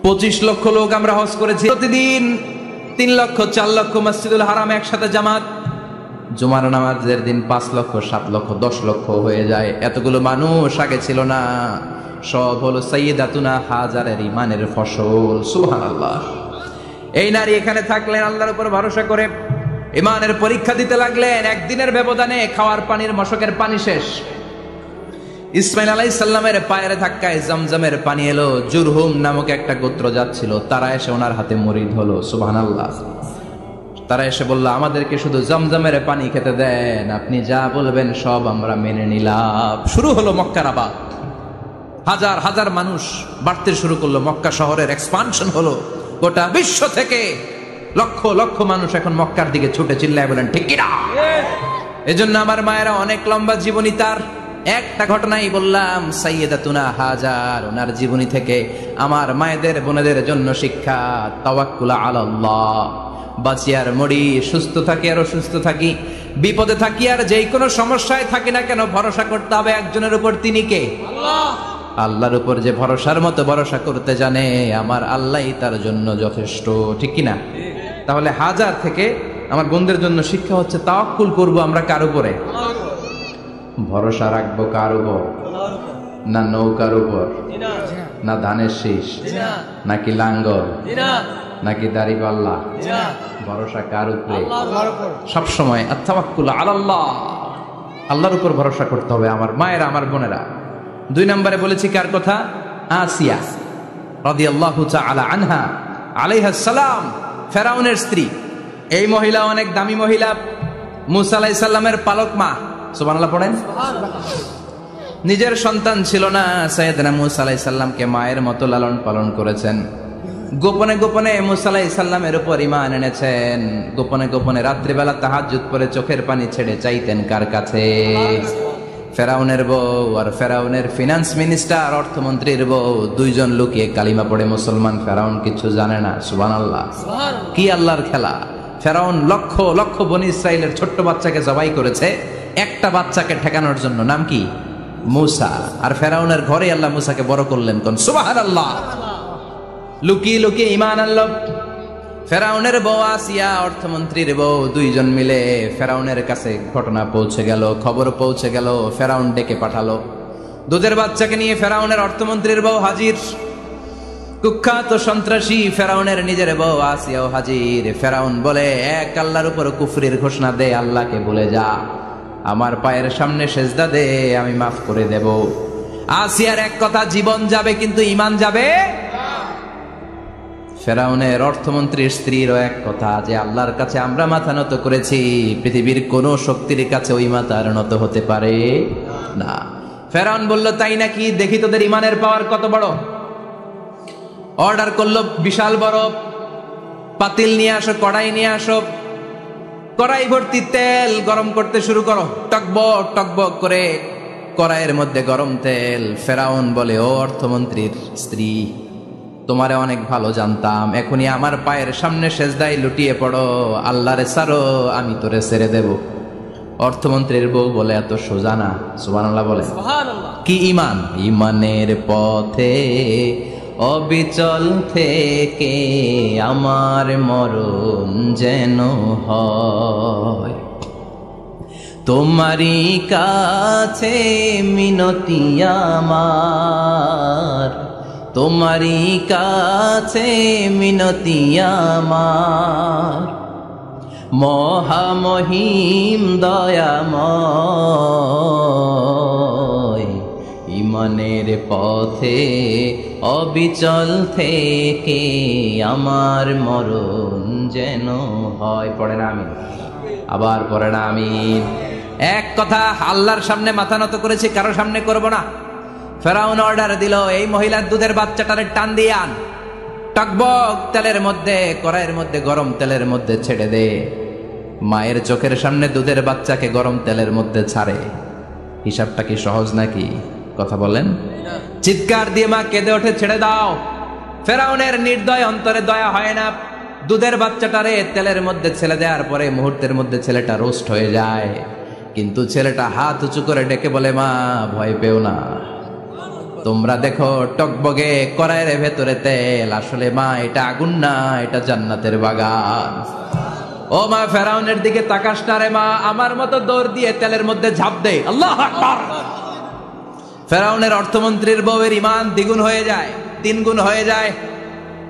25 লক্ষ লোক আমরা হজ করেছি, প্রতিদিন 3 লক্ষ 4 লক্ষ মসজিদুল হারাম একসাথে জামাত। জুমার নামাজের দিন 5 লক্ষ 7 লক্ষ 10 লক্ষ হয়ে যায়। এতগুলো মানুষ আগে ছিল না। সব হলো সাইয়্যিদাতুনা হাজারের ইমানের ফসল। সুবহানাল্লাহ। এই নারী এখানে থাকলেন আল্লাহর উপর ভরসা করে, ইমানের পরীক্ষা দিতে লাগলেন। একদিনের ব্যবধানে খাওয়ার পানির মশকের পানি শেষ। ইসমাইল আলাইহিস সালামের পায়ের ধাক্কায় জমজমের পানি এলো। জুরহুম নামক একটা গোত্র যাচ্ছিল, তারা এসে ওনার হাতে মুরিদ হলো। সুবহানাল্লাহ। তারা এসে বলল, আমাদেরকে শুধু জমজমের পানি খেতে দেন, আপনি যা বলবেন সব আমরা মেনে নিলাম। শুরু হলো মক্কার আবাদ। হাজার হাজার মানুষ বাড়তে শুরু করলো, মক্কা শহরের এক্সপানশন হলো। গোটা বিশ্ব থেকে লক্ষ লক্ষ মানুষ এখন মক্কার দিকে ছুটে চিল্লায় বলেন, ঠিক কিনা? এজন্য আমার মায়েরা অনেক লম্বা জীবনী। তার একটা ঘটনাই বললাম, সাইয়্যিদাতুনা হাজার, ওনার জীবনী থেকে আমার মায়েদের বোনেদের জন্য শিক্ষা, তাওয়াক্কুল আলাল্লাহ। বাঁচি আর মরি, সুস্থ থাকি আর অসুস্থ থাকি, বিপদে থাকি আর যেই কোনো সমস্যায় থাকি না কেন, ভরসা করতে হবে একজনের উপর। তিনি কে? আল্লাহ। আল্লাহর উপর যে ভরসার মতো ভরসা করতে জানে, আমার আল্লাহই তার জন্য যথেষ্ট। ঠিক কিনা? তাহলে হাজার থেকে আমার বোনদের জন্য শিক্ষা হচ্ছে, তাওয়াক্কুল করবো আমরা কার উপরে? ভরসা রাখবো কার উপর? না নৌকার উপর, না ধানের শীষ, নাকি লাঙ্গল, নাকি দাড়িপাল্লা? ভরসা কার উপরে? সব সময় আত-তাওয়াক্কুল আলাল্লাহ, আল্লাহর উপর ভরসা করতে হবে আমার মায়েরা, আমার বোনেরা। 2 নম্বরে বলেছি কার কথা? আসিয়া রাদিয়াল্লাহু তাআলা আনহা আলাইহাস সালাম, ফেরাউনের স্ত্রী। এই মহিলা অনেক দামি মহিলা, মুসা আলাইহিস সালামের পালক মা। সুবহানাল্লাহ পড়েন। নিজের সন্তান ছিল না, সাইয়েদনা মুসা আলাইহিস সালামকে মায়ের মতো লালন পালন করেছেন। গোপনে গোপনে মুসা আলাইহিস সালামের উপর ঈমান এনেছেন। গোপনে গোপনে রাত্রিবেলা তাহাজ্জুদ পড়ে চোখের পানি ছেড়ে চাইতেন কার কাছে? ফেরাউনের বউ আর ফেরাউনের ফিনান্স মিনিস্টার, অর্থমন্ত্রীর বউ, 2 জন লুকিয়ে কালিমা পড়ে মুসলমান। ফেরাউন কিছু জানে না। সুবহানাল্লাহ। কি আল্লাহর খেলা! ফেরাউন লক্ষ লক্ষ বনি ইসরাইলের ছোট্ট বাচ্চাকে জবাই করেছে একটা বাচ্চাকে ঠেকানোর জন্য। নাম কি? মুসা। আর ফেরাউনের ঘরে আল্লাহ মুসাকে বড় করলেন। কোন সুবহানাল্লাহ! লুকিয়ে লুকিয়ে ঈমান আনলো। ফেরাউনের বউ আসিয়া, অর্থমন্ত্রীর বউ, 2 জন মিলে ফেরাউনের কাছে ঘটনা পৌঁছে গেল, খবর পৌঁছে গেল। ফেরাউন ডেকে পাঠালো। দুধের বাচ্চাকে নিয়ে ফেরাউনের অর্থমন্ত্রীর বউ হাজির। কুখ্যাত সন্ত্রাসী ফেরাউনের নিজের বউ আসিয়াও হাজির। ফেরাউন বলে, এক আল্লাহর উপর কুফরির ঘোষণা দে, আল্লাহকে বলে যা, আমার পায়ের সামনে সেজদা দে, আমি মাফ করে দেব। আসিয়ার এক কথা, জীবন যাবে কিন্তু ঈমান যাবে। ফেরাউনের অর্থমন্ত্রীর স্ত্রীরও এক কথা, যে আল্লাহর কাছে আমরা মাথা নত করেছি, পৃথিবীর কোন শক্তির কাছে ওই মাথা নত হতে পারে না। ফেরাউন বলল, তাই নাকি? দেখি তোদের ঈমানের পাওয়ার কত বড়। অর্ডার করলো বিশাল বড় পাতিল নিয়ে আসো, কড়াই নিয়ে আসো, কড়াই ভর্তি তেল গরম করতে শুরু করো। টকবক টকবক করে কড়াইয়ের মধ্যে গরম তেল। ফেরাউন বলে, ও অর্থমন্ত্রীর স্ত্রী, তোমারে অনেক ভালো জানতাম, এখনই আমার পায়ের সামনে সেজদায় লুটিয়ে পড়ো, আল্লাহরে ছাড়ো, আমি তোরে ছেড়ে দেব। অর্থমন্ত্রীর বউ বলে, এত সোজা না। সুবহানাল্লাহ বলে। কি ঈমান? ঈমানের পথে অবিচল থেকে আমার মরণ যেন হয়, তোমারই কাছে মিনতি আমার, তোমারই কাছে মিনতি আমার, মহামহিম দয়াময়, ঈমানের পথে অবিচল থেকে আমার মরণ যেন হয়। পড়ে না আমিন? আবার পড়ে না আমিন? এক কথা, আল্লাহর সামনে মাথা নত করেছি, কারো সামনে করব না। ফেরাউন অর্ডার দিল, এই মহিলার দুধের বাচ্চাটারে টান দিয়ে আন, টকবক তেলের মধ্যে, কড়াইয়ের মধ্যে গরম তেলের মধ্যে ছেড়ে দে। মায়ের চোখের সামনে দুধের বাচ্চাকে গরম তেলের মধ্যে ছাড়ে। হিসাবটা কি সহজ নাকি? কথা বলেন। চিৎকার দিয়ে মা কেঁদে ওঠে, ছেড়ে দাও। ফেরাউনের নির্দয় অন্তরে দয়া হয় না। দুধের বাচ্চাটারে তেলের মধ্যে ছেড়ে দেওয়ার পরে মুহূর্তের মধ্যে ছেলেটা রোস্ট হয়ে যায়। কিন্তু ছেলেটা হাত উঁচু করে ডেকে বলে, মা ভয় পেও না, তোমরা দেখো টকবগে কড়াইয়ের ভেতরে তেল, আসলে মা এটা আগুন না, এটা জান্নাতের বাগান। ও মা, ফেরাউনের দিকে তাকাস না রে মা, আমার মতো দৌড় দিয়ে তেলের মধ্যে ঝাঁপ দে। আল্লাহু আকবার। ফেরাউনের অর্থমন্ত্রীর বউয়ের ঈমান দ্বিগুণ হয়ে যায়, 3 গুণ হয়ে যায়।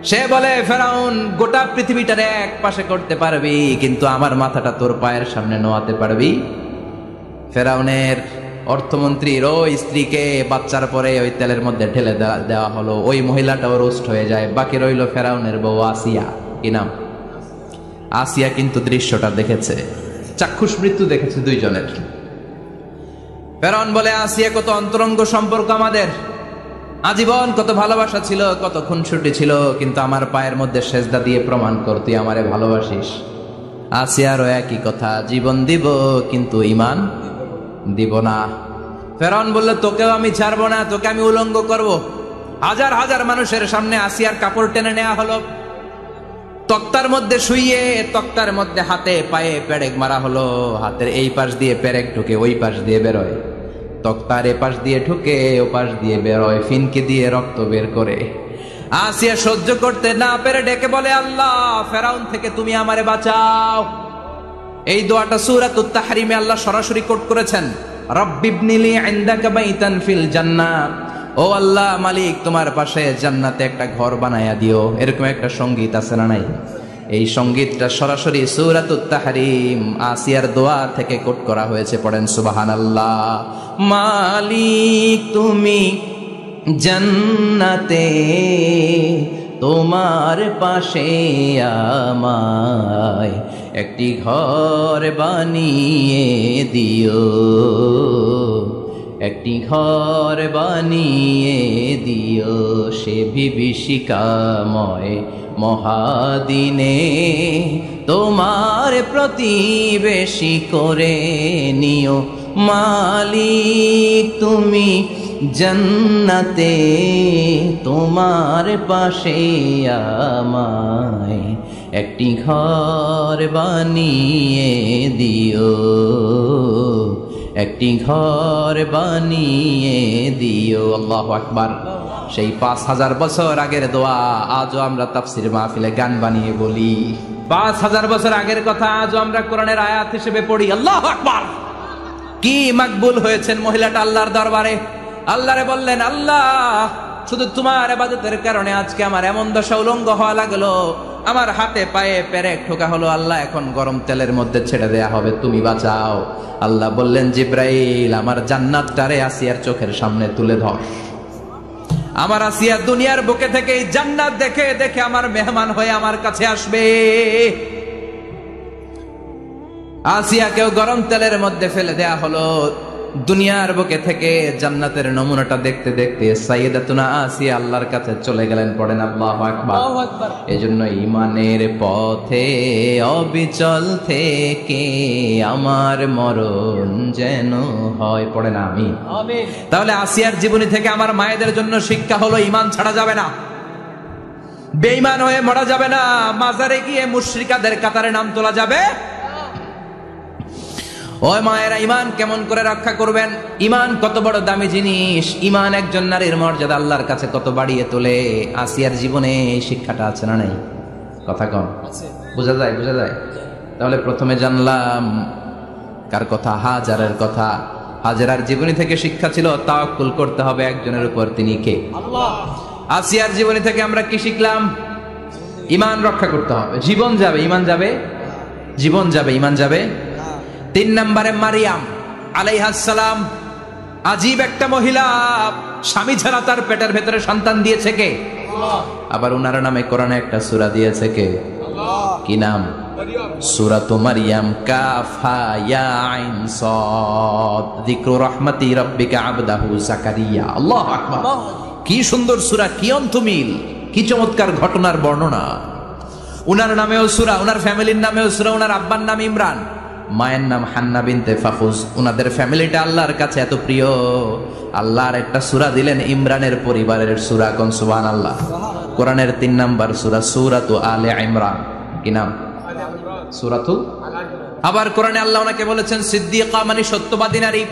সে বলে, ফেরাউন, গোটা পৃথিবীটারে এক পাশে করতে পারবি, কিন্তু আমার মাথাটা তোর পায়ের সামনে নোয়াতে পারবি? ফেরাউনের অর্থমন্ত্রীর ওই স্ত্রীকে বাচ্চার পরে ওই তেলের মধ্যে ঢেলে দেওয়া হলো। ওই মহিলাটাও রোস্ট হয়ে যায়। বাকি রইল ফেরাউনের বউ আসিয়া। কি নাম? আসিয়া কিন্তু দৃশ্যটা দেখেছে, চাক্ষুষ মৃত্যু দেখেছে 2 জনের। ফেরাউন বলে, আসিয়া, কত অন্তরঙ্গ সম্পর্ক আমাদের, আজীবন কত ভালোবাসা ছিল, কত খুনসুটি ছিল, কিন্তু আমার পায়ের মধ্যে সেজদা দিয়ে প্রমাণ কর তুই আমারে ভালোবাসিস। আসিয়ারও একই কথা, জীবন দিব কিন্তু ঈমান দিব না। ফেরাউন বলল, তোকেও আমি ছাড়বো না, তোকে আমি উলঙ্গ করব। হাজার হাজার মানুষের সামনে আসিয়ার কাপড় টেনে নেওয়া হলো, তক্তার মধ্যে শুইয়ে তক্তার মধ্যে হাতে পায়ে পেরেক মারা হলো। হাতের এই পাশ দিয়ে পেরেক ঢুকে ওই পাশ দিয়ে বেরোয়, তক্তার এ পাশ দিয়ে ঢুকে ও পাশ দিয়ে বেরোয়, ফিনকে দিয়ে রক্ত বের করে। আসিয়া সহ্য করতে না পেরে ডেকে বলে, আল্লাহ, ফেরাউন থেকে তুমি আমারে বাঁচাও। এই দোয়াটা সূরাতুত তাহরিমে আল্লাহ সরাসরি কোট করেছেন, রব্বিবনিলি ইনদাকা বাইতান ফিল জান্নাহ ও আল্লাহ মালিক, তোমার পাশে জান্নাতে একটা ঘর বানায়া দিও। এরকম একটা সঙ্গীত আছে না নাই? এই সঙ্গীতটা সরাসরি সূরাতুত তাহরিম আসিয়ার দোয়া থেকে কোট করা হয়েছে। পড়েন সুবহানাল্লাহ। মালিক তুমি জান্নাতে তোমার পাশে আমায় একটি ঘর বানিয়ে দিও, একটি ঘর বানিয়ে দিও সে বিভীষিকাময় মহাদিনে, তোমার প্রতিবেশী করে নিও। মালিক তুমি জান্নাতে তোমার পাশে আমায় একটি ঘর বানিয়ে দিও, একটি ঘর বানিয়ে দিও। আল্লাহু আকবার। সেই 5000 বছর আগের দোয়া আজও আমরা তাফসীর মাহফিলে গান বানিয়ে বলি। 5000 বছর আগের কথা আজও আমরা কোরআনের আয়াত হিসেবে পড়ি। আল্লাহু আকবার। কি মাকবুল হয়েছেন মহিলাটা আল্লাহর দরবারে। আল্লাহরে বললেন, আল্লাহ শুধু তোমার ইবাদতের কারণে আজকে আমার এমন দশা উলঙ্গ হওয়া লাগলো, আমার হাতে পায়ে পেরেক ঠোকা হলো। আল্লাহ এখন গরম তেলের মধ্যে ছেড়ে দেয়া হবে, তুমি বাঁচাও। আল্লাহ বললেন, জিব্রাইল আমার জান্নাতটারে আসিয়ার চোখের সামনে তুলে ধর। আমার আসিয়া দুনিয়ার বুকে থেকে এই জান্নাত দেখে দেখে আমার মেহমান হয়ে আমার কাছে আসবে। আসিয়াকেও গরম তেলের মধ্যে ফেলে দেয়া হলো। দুনিয়ার বুকে থেকে জান্নাতের নমুনাটা দেখতে দেখতে সাইয়েদাতুনা আসিয়া আল্লাহর কাছে চলে গেলেন। পড়েন আল্লাহু আকবার। এজন্য ঈমানের পথে অবিচল থেকে আমার মরণ যেন হয়। পড়েন আমিন। তাহলে আসিয়ার জীবনী থেকে আমার মায়েদের জন্য শিক্ষা হলো, ঈমান ছাড়া যাবে না, বেঈমান হয়ে মরা যাবে না, মাজারে গিয়ে মুশরিকাদের কাতারে নাম তোলা যাবে। ওই মায়েরা ঈমান কেমন করে রক্ষা করবেন? ঈমান কত বড় দামি জিনিস। ঈমান একজন নারীর মর্যাদা আল্লাহর কাছে কত বাড়িয়ে তোলে। আসিয়ার জীবনে এই শিক্ষাটা আছে না নাই? কথা কম বোঝা যায়? বোঝা যায়। তাহলে প্রথমে জানলাম কার কথা? হাজারের কথা। হাজারার জীবনী থেকে শিক্ষা ছিল তাওয়াক্কুল করতে হবে একজনের উপর, তিনি কে? আল্লাহ। আসিয়ার জীবনী থেকে আমরা কি শিখলাম? ঈমান রক্ষা করতে হবে। জীবন যাবে, ঈমান যাবে, জীবন যাবে, ঈমান যাবে। 3 নম্বরে মারিয়াম আলাইহিস সালাম, আজীব একটা মহিলা, স্বামী ছাড়া তার পেটের ভেতরে সন্তান দিয়েছে কে? আল্লাহ। আবার উনার নামে কোরআনে একটা সূরা দিয়েছে কে? আল্লাহ। কি নাম? সূরাতু মারিয়াম। কাফ হা ইয়া আইন সাদ, যিকরু রাহমাতি রাব্বিকা আবদাহু জাকারিয়া। আল্লাহু আকবার। কি সুন্দর সূরা, কি অন্তমিল, কি চমৎকার ঘটনার বর্ণনা। উনার নামেও সূরা, উনার ফ্যামিলির নামেও সূরা। উনার আব্বার নাম ইমরান, মায়ের নাম হান্না বিনতে ফাখুজ। উনাদের ফ্যামিলিটা আল্লাহর কাছে এত প্রিয়, আল্লাহর একটা সূরা দিলেন ইমরানের পরিবারের সূরা। কোন? সুবহানাল্লাহ। কোরআনের 3 নাম্বার সূরা, সূরাতু আলে ইমরান। কি নাম? সূরাতু। আবার কোরআনে আল্লাহ ওনাকে বলেছেন সিদ্দিকা, মানে সত্যবাদী নারী।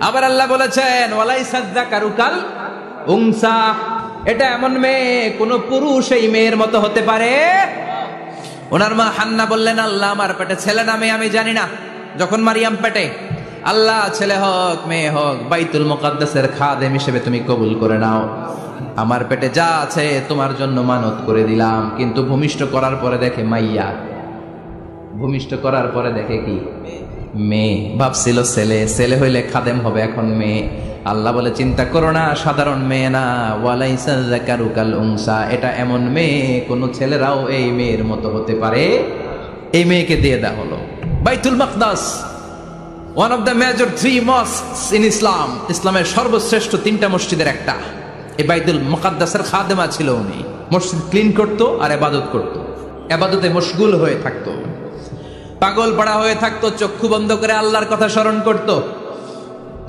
আবার আল্লাহ বলেছেন ওয়ালাইসা যাকারু কাল উনসা, এটা এমন মেয়ে কোন পুরুষ এই মেয়ের মতো হতে পারে? ওনার মা হান্না বললেন, আল্লাহ আমার পেটে ছেলে না মেয়ে আমি জানি না। যখন মারিয়াম পেটে, আল্লাহ ছেলে হোক মেয়ে হোক বাইতুল মুকাদ্দাসের খাদেম হিসেবে তুমি কবুল করে নাও। আমার পেটে যা আছে তোমার জন্য মানত করে দিলাম। কিন্তু ভূমিষ্ঠ করার পরে দেখে মাইয়া, ভূমিষ্ঠ করার পরে দেখে কি? মেয়ে। ভাবছিল ছেলে, ছেলে হইলে খাদেম হবে, এখন মেয়ে। আল্লাহ বলে চিন্তা করো না, সাধারণ মেয়ে না। ওয়ালাইসা যাকারু কাল উনসা, এটা এমন মেয়ে কোন ছেলেরাও এই মেয়ের মতো হতে পারে। এই মেয়েকে দিয়ে দেওয়া হলো। বাইতুল মাকদাস, one of the major 3 mosques in Islam, ইসলামের সর্বশ্রেষ্ঠ 3টা মসজিদের একটা। এই বাইতুল মুকাদ্দাসের খাদেমা ছিল উনি। মসজিদ ক্লিন করতো আর ইবাদত করতো, ইবাদতে মশগুল হয়ে থাকতো, পাগল পড়া হয়ে থাকতো, চক্ষু বন্ধ করে আল্লাহর কথা স্মরণ করতো।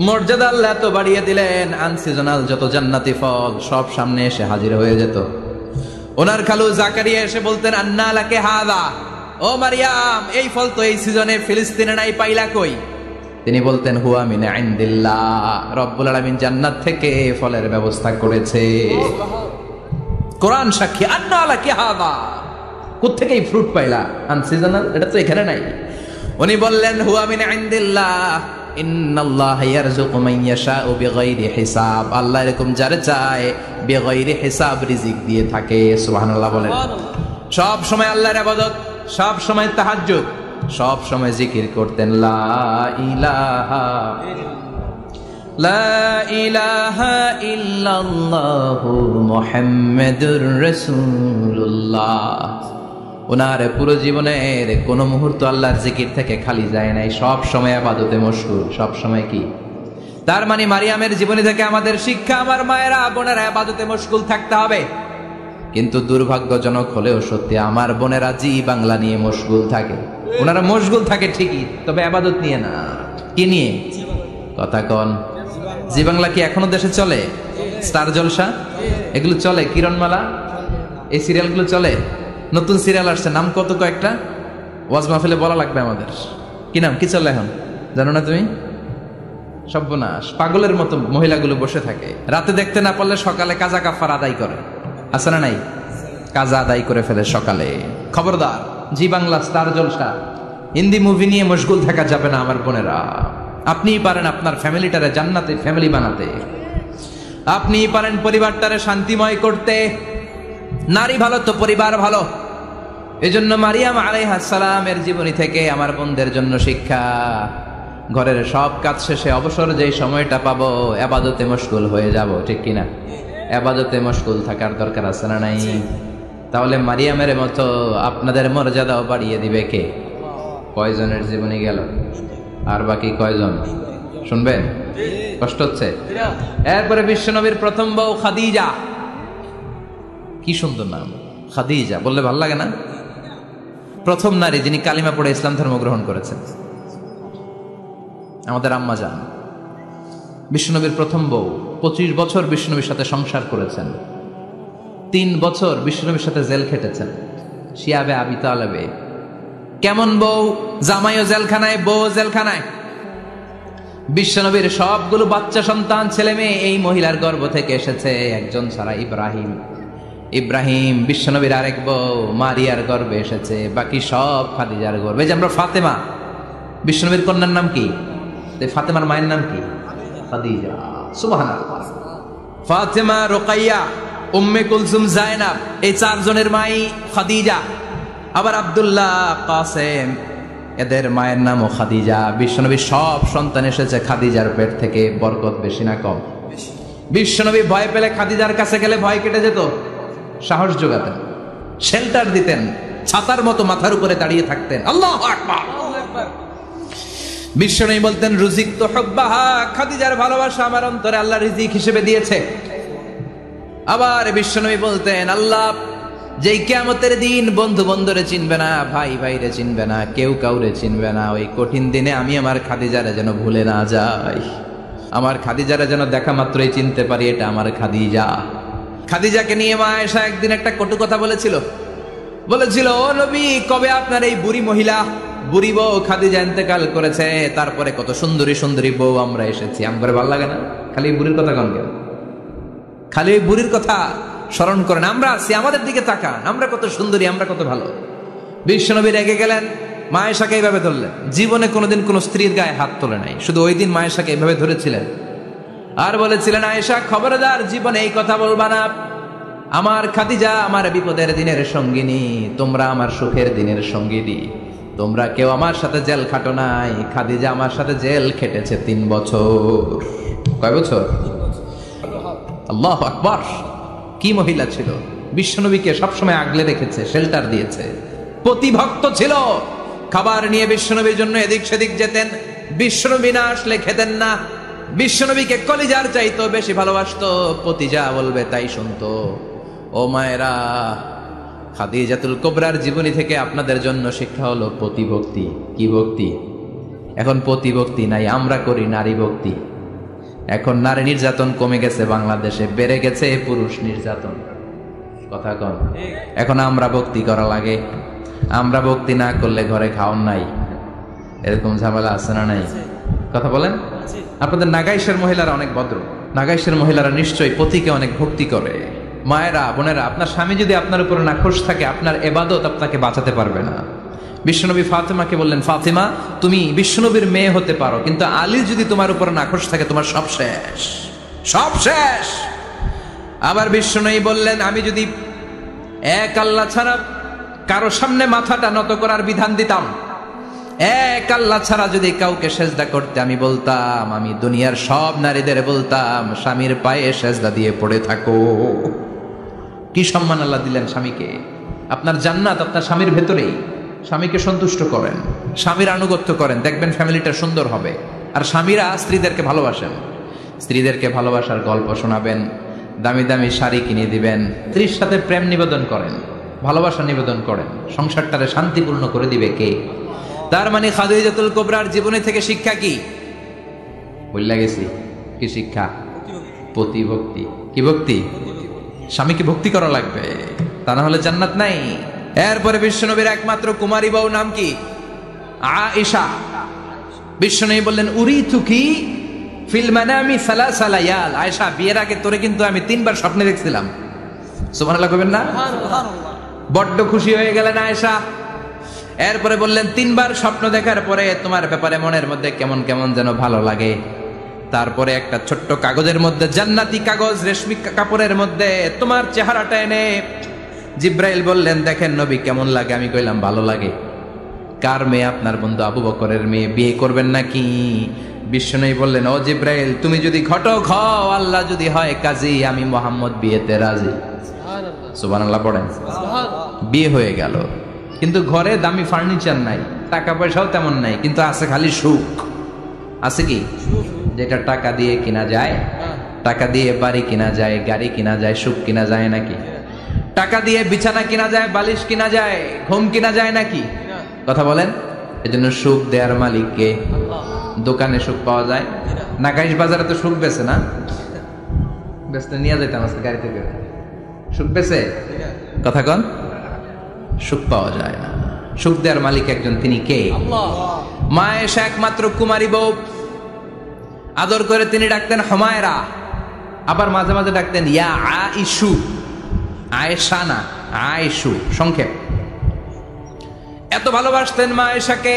মর্যাদা আল্লাহ এত বাড়িয়ে দিলেন, আনসিজনাল যত জান্নাতি ফল সব সামনে এসে হাজির হয়ে যেত। ওনার খালু জাকারিয়া এসে বলতেন, আন্না লাকে হাদা, ও মারিয়াম এই ফল তো এই সিজনে ফিলিস্তিনে নাই, পাইলা কই? তিনি বলতেন, হুয়া মিন ইনদিল্লাহ, রব্বুল আলামিন জান্নাত থেকে ফলের ব্যবস্থা করেছে। কোরআন সাক্ষী, আন্না লাকে হাদা, কোত্থেকে এই ফ্রুট পাইলা? আনসিজনাল, এটা তো এখানে নাই। উনি বললেন, হুয়া মিন ইনদিল্লাহ, ইন্নাল্লাহা ইয়ারযুকু মান ইয়াশাউ বিগাইরি হিসাব, আল্লাহ এরকম যারে চায় বিগাইরি হিসাব রিজিক দিয়ে থাকে। সুবহানাল্লাহ বলেন। সব সময় আল্লাহর ইবাদত, সব সময় তাহাজ্জুদ, সব সময় জিকির করতেন লা ইলাহা লা ইলাহা ইল্লাল্লাহু মুহাম্মাদুর রাসূলুল্লাহ। ওনার পুরো জীবনের কোন মুহূর্ত আল্লাহর জিকির থেকে খালি যায় নাই, সব সময় ইবাদতে মশগুল, সব সময় কি। তার মানে মারিয়ামের জীবনী থেকে আমাদের শিক্ষা, আমার মায়েরা বোনেরা ইবাদতে মশগুল থাকতে হবে। কিন্তু দুর্ভাগ্যজনক হলেও সত্যি, আমার বোনেরা জি বাংলা নিয়ে মশগুল থাকে। ওনারা মশগুল থাকে ঠিকই, তবে ইবাদত নিয়ে না। কি নিয়ে? কথা কন। জি বাংলা কি এখনো দেশে চলে? স্টার জলসা এগুলো চলে, কিরণমালা, এই সিরিয়ালগুলো চলে। নতুন সিরিয়াল আসছে, নাম কত কয়েকটা, ওয়াজ মাহফিলে বলা লাগবে আমাদের। কি নাম, কি চলে এখন জানো না তুমি? সর্বনাশ, পাগলের মতো মহিলাগুলো বসে থাকে, রাতে দেখতে না পারলে সকালে কাজা কাফার আদায় করে। আছে না নাই? কাজা আদায় করে ফেলে সকালে। খবরদার, জি বাংলা, স্টার জলসা, হিন্দি মুভি নিয়ে মশগুল থাকা যাবে না আমার বোনেরা। আপনিই পারেন আপনার ফ্যামিলিটারে জান্নাতে ফ্যামিলি বানাতে, আপনিই পারেন পরিবারটারে শান্তিময় করতে। নারী ভালো তো পরিবার ভালো। এজন্য মারিয়াম আলাইহিস সালামের জীবনী থেকে আমার বোনদের জন্য শিক্ষা, ঘরের সব কাজ শেষে অবসর যেই সময়টা পাবো ইবাদতে মশগুল হয়ে যাব, ঠিক কিনা? ইবাদতে মশগুল থাকার দরকার আছে না নাই? তাহলে মারিয়ামের মতো আপনাদের মর্যাদাও বাড়িয়ে দিবে কে? কয়জনের জীবনী গেল, আর বাকি কয়জন শুনবেন? কষ্ট হচ্ছে? এরপরে বিশ্বনবীর প্রথম বউ খাদিজা। কি সুন্দর নাম, খাদিজা বললে ভালো লাগে না? প্রথম নারী যিনি কালিমা পড়ে ইসলাম ধর্ম গ্রহণ করেছেন, আমাদের আম্মা জান। বিশ্বনবীর প্রথম বউ, 25 বছর বিশ্বনবীর সাথে সংসার করেছেন, 3 বছর বিশ্বনবীর সাথে জেল খেটেছেন, শিয়াবে আবি তালেবে। কেমন বউ? জামাইও জেলখানায়, বউ জেলখানায়। বিশ্বনবীর সবগুলো বাচ্চা সন্তান, ছেলে মেয়ে এই মহিলার গর্ভ থেকে এসেছে, একজন ছাড়া, ইব্রাহিম। ইব্রাহিম বিশ্বনবীর আরেক বউ মারিয়ার গর্ভে এসেছে, বাকি সব খাদিজার গর্ভে। যে আমরা ফাতেমা, বিশ্বনবীর কন্যার নাম কি? ফাতেমার মায়ের নাম কি? খাদিজা। সুবহানাল্লাহ। ফাতেমা, রুকাইয়া, উম্মে কুলসুম, জায়নাব, এই 4 জনের মাই খাদিজা। আবার আব্দুল্লাহ, কাসেম, এদের মায়ের নামও খাদিজা। বিশ্বনবীর সব সন্তান এসেছে খাদিজার পেট থেকে। বরকত বেশি না কম? বিশ্বনবী ভয় পেলে খাদিজার কাছে গেলে ভয় কেটে যেত, সাহস যোগাতেন, শেল্টার দিতেন, ছাতার মতো মাথার উপরে দাঁড়িয়ে থাকতেন। আল্লাহু আকবার। বিশ্বনবী বলতেন রুজিক তো হুব্বাহা, খাদিজার ভালোবাসা আমার অন্তরে আল্লাহ রিজিক হিসেবে দিয়েছে। আবার বিশ্বনবী বলতেন, আল্লাহ যেই কিয়ামতের দিন বন্ধু বন্ধুরে চিনবে না, ভাই ভাইরে চিনবে না, কেউ কাউরে চিনবে না, ওই কঠিন দিনে আমি আমার খাদিজারে যেন ভুলে না যাই, আমার খাদিজারে যেন দেখা মাত্রই চিনতে পারি এটা আমার খাদিজা। খাদিজাকে নিয়ে মা আয়েশা একদিন একটা কটু কথা বলেছিল। ও নবী, কবে আপনার এই বুড়ি মহিলা, বুড়ি বউ খাদিজা ইন্তেকাল করেছে, তারপরে কত সুন্দরী সুন্দরী বউ আমরা এসেছি, আমার ভালো লাগে না? খালি বুড়ির কথা কন কেন? খালি ওই বুড়ির কথা স্মরণ করেন। আমরা আছি, আমাদের দিকে তাকান, আমরা কত সুন্দরী, আমরা কত ভালো। বিশ্বনবী রেগে গেলেন, মা আয়েশাকে এইভাবে ধরলেন। জীবনে কোনোদিন কোনো স্ত্রীর গায়ে হাত তোলে নাই, শুধু ওই দিন মা আয়েশাকে এইভাবে ধরেছিলেন আর বলেছিলেন, আয়েশা খবরদার, জীবনে এই কথা বলবা না। আমার খাদিজা আমার বিপদের দিনের সঙ্গিনী, তোমরা আমার সুখের দিনের সঙ্গিনী। তোমরা কেউ আমার সাথে জেল খাটো নাই, খাদিজা আমার সাথে জেল খেটেছে 3 বছর। কয় বছর? আল্লাহু আকবার। কি মহিলা ছিল! বিশ্বনবীকে সবসময় আগলে রেখেছে, শেল্টার দিয়েছে, প্রতিভক্ত ছিল। খাবার নিয়ে বিশ্বনবীর জন্য এদিক সেদিক যেতেন, বিশ্বনবী না আসলে খেতেন না। বিশ্বনবীকে কলিজার চাইতো বেশি ভালোবাসতো, পতি যা বলবে তাই শুনতো। ও মায়েরা, খাদিজাতুল কুবরার জীবনী থেকে আপনাদের জন্য শিক্ষা হলো প্রতিভক্তি। কি ভক্তি? এখন প্রতিভক্তি নাই, আমরা করি নারী ভক্তি। এখন নারী নির্যাতন কমে গেছে বাংলাদেশে, বেড়ে গেছে পুরুষ নির্যাতন। কথা কন। এখন আমরা ভক্তি করা লাগে, আমরা ভক্তি না করলে ঘরে খাওয়ান নাই, এরকম ঝামেলা আছে না নাই? কথা বলেন। আপনাদের নাগাইশের মহিলারা অনেক ভদ্র, নাগাইশের মহিলারা নিশ্চয়ই পতিকে অনেক ভক্তি করে। মায়েরা, বোনেরা, আপনার স্বামী যদি আপনার উপরে নাখোশ থাকে, আপনার এবাদত আপনাকে বাঁচাতে পারবে না। বিশ্বনবী ফাতেমাকে বললেন, ফাতেমা তুমি বিশ্বনবীর মেয়ে হতে পারো, কিন্তু আলী যদি তোমার উপর নাখোশ থাকে তোমার সব শেষ, সব শেষ। আবার বিশ্বনবী বললেন, আমি যদি এক আল্লাহ ছাড়া কারো সামনে মাথাটা নত করার বিধান দিতাম, এক আল্লাহ ছাড়া যদি কাউকে সেজদা করতে আমি বলতাম, আমি দুনিয়ার সব নারীদের বলতাম স্বামীর পায়ে সেজদা দিয়ে পড়ে থাকো। কি সম্মান আল্লাহ দিলেন স্বামীকে। আপনার জান্নাত আপনার স্বামীর ভেতরেই। স্বামীকে সন্তুষ্ট করেন, স্বামীর আনুগত্য করেন, দেখবেন ফ্যামিলিটা সুন্দর হবে। আর স্বামীরা স্ত্রীদেরকে ভালোবাসেন, স্ত্রীদেরকে ভালোবাসার গল্প শোনাবেন, দামি দামি শাড়ি কিনে দিবেন, স্ত্রীর সাথে প্রেম নিবেদন করেন, ভালোবাসা নিবেদন করেন, সংসারটারে শান্তিপূর্ণ করে দিবে কে? তার মানে খাদিজাতুল কুবরার জীবনে থেকে শিক্ষা কি? বললা গেছি কি শিক্ষা? প্রতিভক্তি। কি ভক্তি? স্বামীকে ভক্তি করা লাগবে, তা না হলে জান্নাত নাই। এরপরে বিশ্বনবীর একমাত্র কুমারী বউ নাম কি? আয়েশা। বিশ্বনবী বললেন, উরিতুকি ফিল মানামি সালাসা লায়াল। আয়েশা, বিয়ের আগে তোরে কিন্তু আমি 3 বার স্বপ্নে দেখছিলাম। সুবহানাল্লাহ কইবেন না? বড্ড খুশি হয়ে গেলেন আয়েশা। এরপরে বললেন, 3 বার স্বপ্ন দেখার পরে তোমার ব্যাপারে মনের মধ্যে কেমন কেমন যেন ভালো লাগে। তারপরে একটা ছোট্ট কাগজের মধ্যে, জান্নাতি কাগজ, রেশমি কাপড়ের মধ্যে তোমার চেহারাটা এনে জিব্রাইল বললেন, দেখেন নবী কেমন লাগে? আমি কইলাম ভালো লাগে। কার মেয়ে? আপনার বন্ধু আবু বকরের মেয়ে, বিয়ে করবেন নাকি? বিশ্বনবী বললেন, ও জিব্রাইল তুমি যদি ঘটক হও, আল্লাহ যদি হয় কাজী, আমি মুহাম্মদ বিয়েতে রাজি। সুবহানাল্লাহ পড়েন। বিয়ে হয়ে গেল, কিন্তু ঘরে দামি ফার্নিচার নাই, টাকা পয়সাও তেমন নাই, কিন্তু আছে খালি সুখ। আছে কি? যেটা টাকা দিয়ে কিনা যায়, টাকা দিয়ে বাড়ি কিনা যায়, গাড়ি কিনা যায়, সুখ কিনা যায় নাকি? টাকা দিয়ে বিছানা কিনা যায়, বালিশ কিনা যায়, ঘুম কিনা যায় নাকি? কথা বলেন। এজন্য সুখ দেয়ার মালিক কে? দোকানে সুখ পাওয়া যায়? নাকাইশ বাজারে তো সুখ বেছে না, বেচতে নিয়ে যাইতাম আজকে গাড়ি থেকে। সুখ বেছে? কথা কন। সুখ পাওয়া যায় না। সুখ দেয়ার মালিক একজন, তিনি কে? মা আয়েশা একমাত্র কুমারী বউ। আদর করে তিনি ডাকতেন হুমায়রা, আবার মাঝে মাঝে ডাকতেন ইয়া আইশু। আয়েশা না, আয়েশু সংক্ষেপ। এত ভালোবাসতেন মা আয়েশাকে।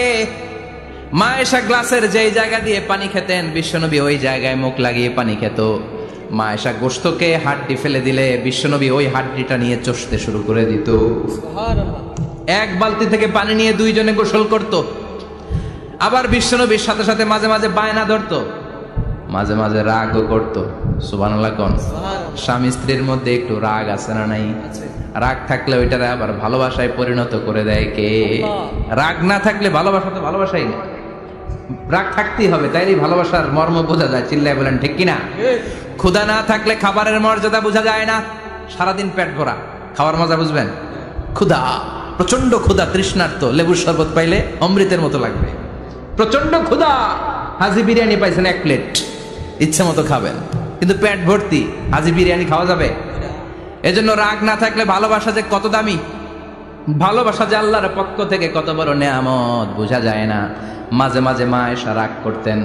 মা আয়েশা গ্লাসের যেই জায়গা দিয়ে পানি খেতেন, বিশ্বনবী ওই জায়গায় মুখ লাগিয়ে পানি খেত। মা আয়েশা গোশতকে হাড্ডি ফেলে দিলে বিশ্বনবী ওই হাড্ডিটা নিয়ে চষতে শুরু করে দিত। এক বালতি থেকে পানি নিয়ে 2 জনে গোসল করত। আবার বিশ্বনবীর সাথে সাথে মাঝে মাঝে বায়না ধরতো, মাঝে মাঝে রাগও করত। সুবহানাল্লাহ কোন? স্বামী স্ত্রীর মধ্যে একটু রাগ আছে না নাই? রাগ থাকলে ওইটারে আবার ভালোবাসায় পরিণত করে দেয় কে? রাগ না থাকলে ভালোবাসা তো ভালোবাসাই না। রাগ থাকতেই হবে, তাইলে ভালোবাসার মর্ম বোঝা যায়। চিল্লায় বলেন ঠিক কিনা? ক্ষুধা না থাকলে খাবারের মর্যাদা বোঝা যায় না। সারাদিন পেট ভরা, খাওয়ার মজা বুঝবেন? ক্ষুধা, প্রচন্ড ক্ষুধা, তৃষ্ণার্ত, লেবুর শরবত পাইলে অমৃতের মতো লাগবে। প্রচন্ড ক্ষুধা, হাজি বিরিয়ানি পাইছেন 1 প্লেট, ইচ্ছে মতো খাবেন, কিন্তু পেট ভর্তি, হাজি বিরিয়ানি খাওয়া যাবে? এজন্য রাগ না থাকলে ভালোবাসা যে কত দামি, ভালোবাসা যে আল্লাহর পক্ষ থেকে কত বড় নেয়ামত বোঝা যায় না। মাঝে মাঝে মা আয়েশা রাগ করতেন।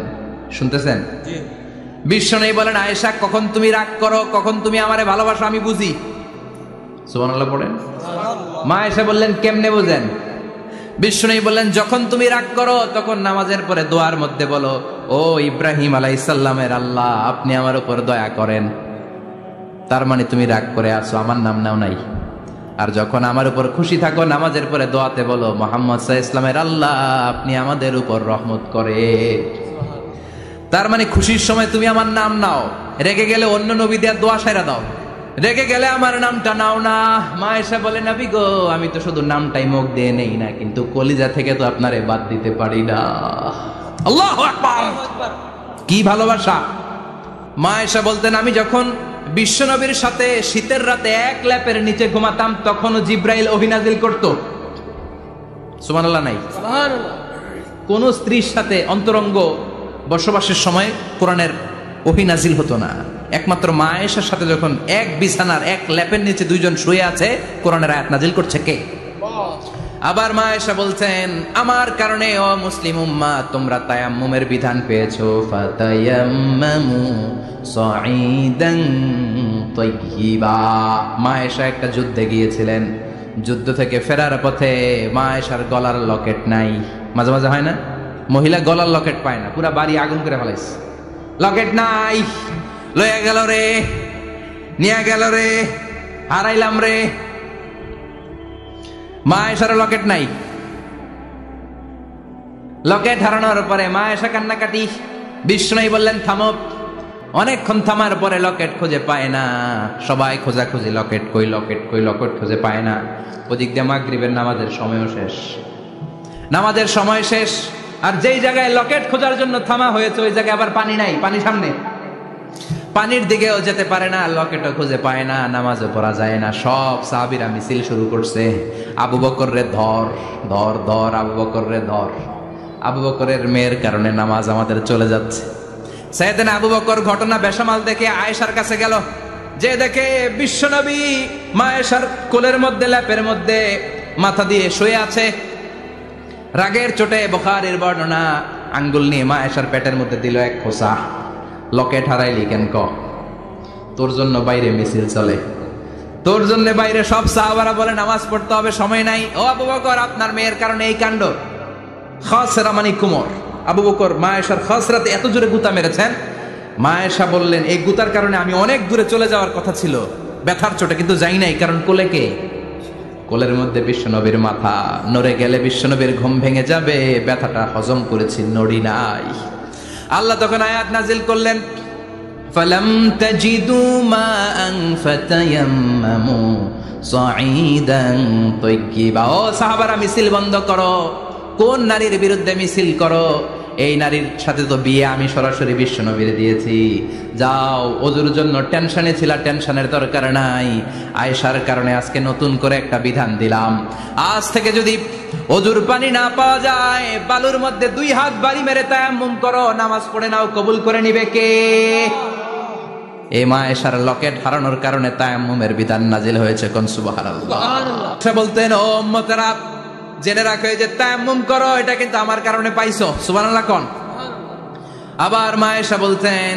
শুনতেছেন? বিশ্বনবী বলেন, আয়েশা কখন তুমি রাগ করো, কখন তুমি আমারে ভালোবাসো আমি বুঝি। সুবহানাল্লাহ পড়েন। মা আয়েশা বললেন, কেমনে বুঝেন? বিশ্বনবী বললেন, যখন তুমি রাগ করো তখন নামাজের পরে দোয়ার মধ্যে বলো, ও ইব্রাহিম আলাইহিস সালামের আল্লাহ, আপনি আমার উপর দয়া করেন। তার মানে তুমি রাগ করে আছো, আমার নাম নাও নাই। আর যখন আমার উপর খুশি থাকো নামাজের পরে দোয়াতে বলো, মুহাম্মদ সাল্লাল্লাহু আলাইহি ওয়াসাল্লামের আল্লাহ, আপনি আমাদের উপর রহমত করে। তার মানে খুশির সময় তুমি আমার নাম নাও, রেগে গেলে অন্য নবী দেওয়ার দোয়া সাইরা দাও, রেগে গেলে আমার নামটা নাও না। মা আয়েশা বলে, নবী গো, আমি তো শুধু নামটাই মুখ দিয়ে নেই না, কিন্তু কলিজা থেকে তো আপনারে বাদ দিতে পারি না। আল্লাহু আকবার! কি ভালোবাসা! মা আয়েশা বলতেন, আমি যখন বিশ্বনবীর সাথে শীতের রাতে এক ল্যাপের নিচে ঘুমাতাম, তখনও জিব্রাইল ওহী নাজিল করত। সুবহানাল্লাহ নাই? সুবহানাল্লাহ। কোন স্ত্রীর সাথে অন্তরঙ্গ বসবাসের সময় কোরআনের ওহী নাজিল হতো না। একমাত্র মা আয়েশার সাথে যখন এক বিছানার এক ল্যাপের নিচে 2 জন শুয়ে আছে, কোরআনের আয়াত নাজিল করছে কে? আবার মা আয়েশা বলছেন, আমার কারণে ও মুসলিম উম্মাহ তোমরা তায়াম্মুমের বিধান পেয়েছো। ফাতায়াম্মামু সাঈদান তাইয়্যিবা। মা আয়েশা একটা যুদ্ধে গিয়েছিলেন, যুদ্ধ থেকে ফেরার পথে মা আয়েশার গলার লকেট নাই। মাঝে মাঝে হয় না, মহিলা গলার লকেট পায় না, পুরা বাড়ি আগুন করে ফেলাইছে, লকেট নাই, লইয়া গেল রে, নিয়ে গেল রে, হারাইলাম রে। মা আয়েশার লকেট নাই। লকেট হারানোর পরে মা আয়েশা কান্নাকাটি। বিষ্ণু বললেন থামো। অনেকক্ষণ থামার পরে লকেট খুঁজে পায় না, সবাই খোঁজাখুঁজি, লকেট কই, লকেট কই, লকেট খুঁজে পায় না। ওদিক দিয়ে মাগরিবের নামাজের সময়ও শেষ, নামাজের সময় শেষ। আর যেই জায়গায় লকেট খোঁজার জন্য থামা হয়েছে ওই জায়গায় আবার পানি নাই, পানি সামনে, পানির দিকেও যেতে পারে না, লকেটও খুঁজে পায় না, নামাজও পড়া যায় না। সব সাহাবীরা মিছিল শুরু করছে, আবু বকর রে ধর ধর ধর, আবু বকর রে ধর। আবু বকরের মেয়ের কারণে নামাজ আমাদের চলে যাচ্ছে। সাইয়েদনা আবু বকর ঘটনা বেসামাল দেখে আয়েশার কাছে গেল, যে দেখে বিশ্বনবী মা আয়েশার কোলের মধ্যে, ল্যাপের মধ্যে মাথা দিয়ে শুয়ে আছে। রাগের চোটে বুখারীর বর্ণনা, আঙ্গুল নিয়ে মা আয়েশার পেটের মধ্যে দিল এক খোঁচা। লকেট হারাইলি কেন ক? তোর জন্য বাইরে মিছিল চলে, তোর জন্য বাইরে সব সাহাবারা বলে নামাজ পড়তে হবে, সময় নাই। ও আবু বকর, আপনার মেয়ের কারণে এই কাণ্ড। খাসরা মানে কুমর। আবু বকর মা আয়েশার খাসরাতে এত জোরে গুতা মেরেছেন, মা আয়েশা বললেন এই গুতার কারণে আমি অনেক দূরে চলে যাওয়ার কথা ছিল ব্যথার চোটে, কিন্তু যাই নাই, কারণ কোলে কে? কোলের মধ্যে বিশ্বনবীর মাথা, নড়ে গেলে বিশ্বনবীর ঘুম ভেঙে যাবে, ব্যথাটা হজম করেছি, নড়ি নাই। আল্লাহ তখন আয়াত নাজিল করলেন, ফালাম তাজিদু মাআন ফাতায়াম্মামু সাঈদান তাইয়্যিবা। ও সাহাবারা, মিছিল বন্ধ করো। কোন নারীর বিরুদ্ধে মিছিল করো? এই নারীর সাথে তো বিয়ে আমি সরাসরি বিশ্বনবীর দিয়েছি। যাও, ওজুর জন্য টেনশনে ছিলা, টেনশনের দরকার নাই। আয়েশার কারণে আজকে নতুন করে একটা বিধান দিলাম, আজ থেকে যদি ওজুর পানি না পাওয়া যায়, বালুর মধ্যে 2 হাত বাড়ি মেরে তায়াম্মুম করো, নামাজ পড়ে নাও, কবুল করে নিবে কে? এই মা আয়েশার লকেট হারানোর কারণে তায়াম্মুমের বিধান নাজিল হয়েছে। কোন সুবহানাল্লাহ। সে বলতেন, ও উম্মতেরা, জেনে রাখো যে তায়াম্মুম করো, এটা কিন্তু আমার কারণে পাইছো। সুবহানাল্লাহ কোন? আবার মা আয়েশা বলতেন,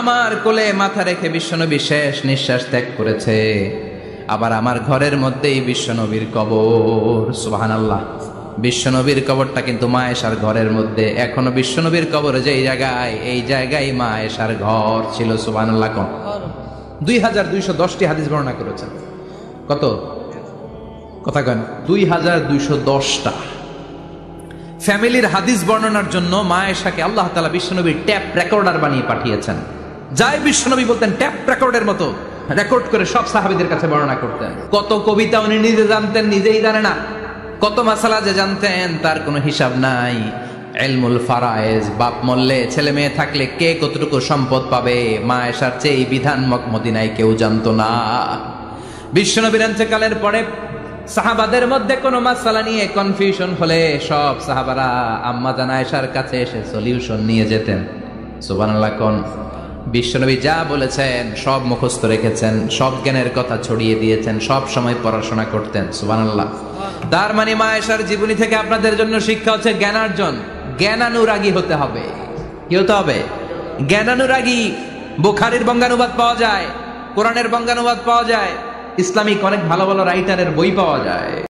আমার কোলে মাথা রেখে বিশ্বনবী শেষ নিঃশ্বাস ত্যাগ করেছে, আবার আমার ঘরের মধ্যেই বিশ্বনবীর কবর। সুবহানাল্লাহ। বিশ্বনবীর কবরটা কিন্তু মা আয়েশার ঘরের মধ্যে, এখনো বিশ্বনবীর কবর যেই জায়গায়, এই জায়গায় মা আয়েশার ঘর ছিল। সুবহানাল্লাহ কোন? 2210টি হাদিস বর্ণনা করেছেন। কত? কথা কেন? 2210টা ফ্যামিলির হাদিস বর্ণনার জন্য মা আয়েশাকে আল্লাহ তাআলা বিশ্বনবীর ট্যাপ রেকর্ডার বানিয়ে পাঠিয়েছেন। যাই বিশ্বনবী বলতেন ট্যাপ রেকর্ডের মতো রেকর্ড করে সব সাহাবীদের কাছে বর্ণনা করতেন। কত কবিতা উনি নিজে জানতেন, নিজেই জানে না। কত মাসালা যে জানতেন তার কোনো হিসাব নাই। ইলমুল ফারায়েজ, বাপ মরলে ছেলে মেয়ে থাকলে কে কতটুকু সম্পদ পাবে, মা আয়েশার চেয়ে এই বিধান মদিনায় কেউ জানতো না। বিশ্বনবীর ইন্তেকালের পরে সাহাবাদের মধ্যে কোনো মাসালা নিয়ে কনফিউশন হলে সব সাহাবারা আম্মা জান আয়েশার কাছে এসে সলিউশন নিয়ে যেতেন। সুবহানাল্লাহ কোন? বিশ্বনবী যা বলেছেন সব মুখস্থ রেখেছেন, সব জ্ঞানের কথা ছড়িয়ে দিয়েছেন, সব সময় পড়াশোনা করতেন। সুবহানাল্লাহ। তার মানে মা আয়েশার জীবনী থেকে আপনাদের জন্য শিক্ষা হচ্ছে জ্ঞানার্জন, জ্ঞানানুরাগী হতে হবে। কি হতে হবে? জ্ঞানানুরাগী। বুখারীর বঙ্গানুবাদ পাওয়া যায়, কোরআনের বঙ্গানুবাদ পাওয়া যায়, ইসলামিক অনেক ভালো ভালো রাইটারের বই পাওয়া যায়।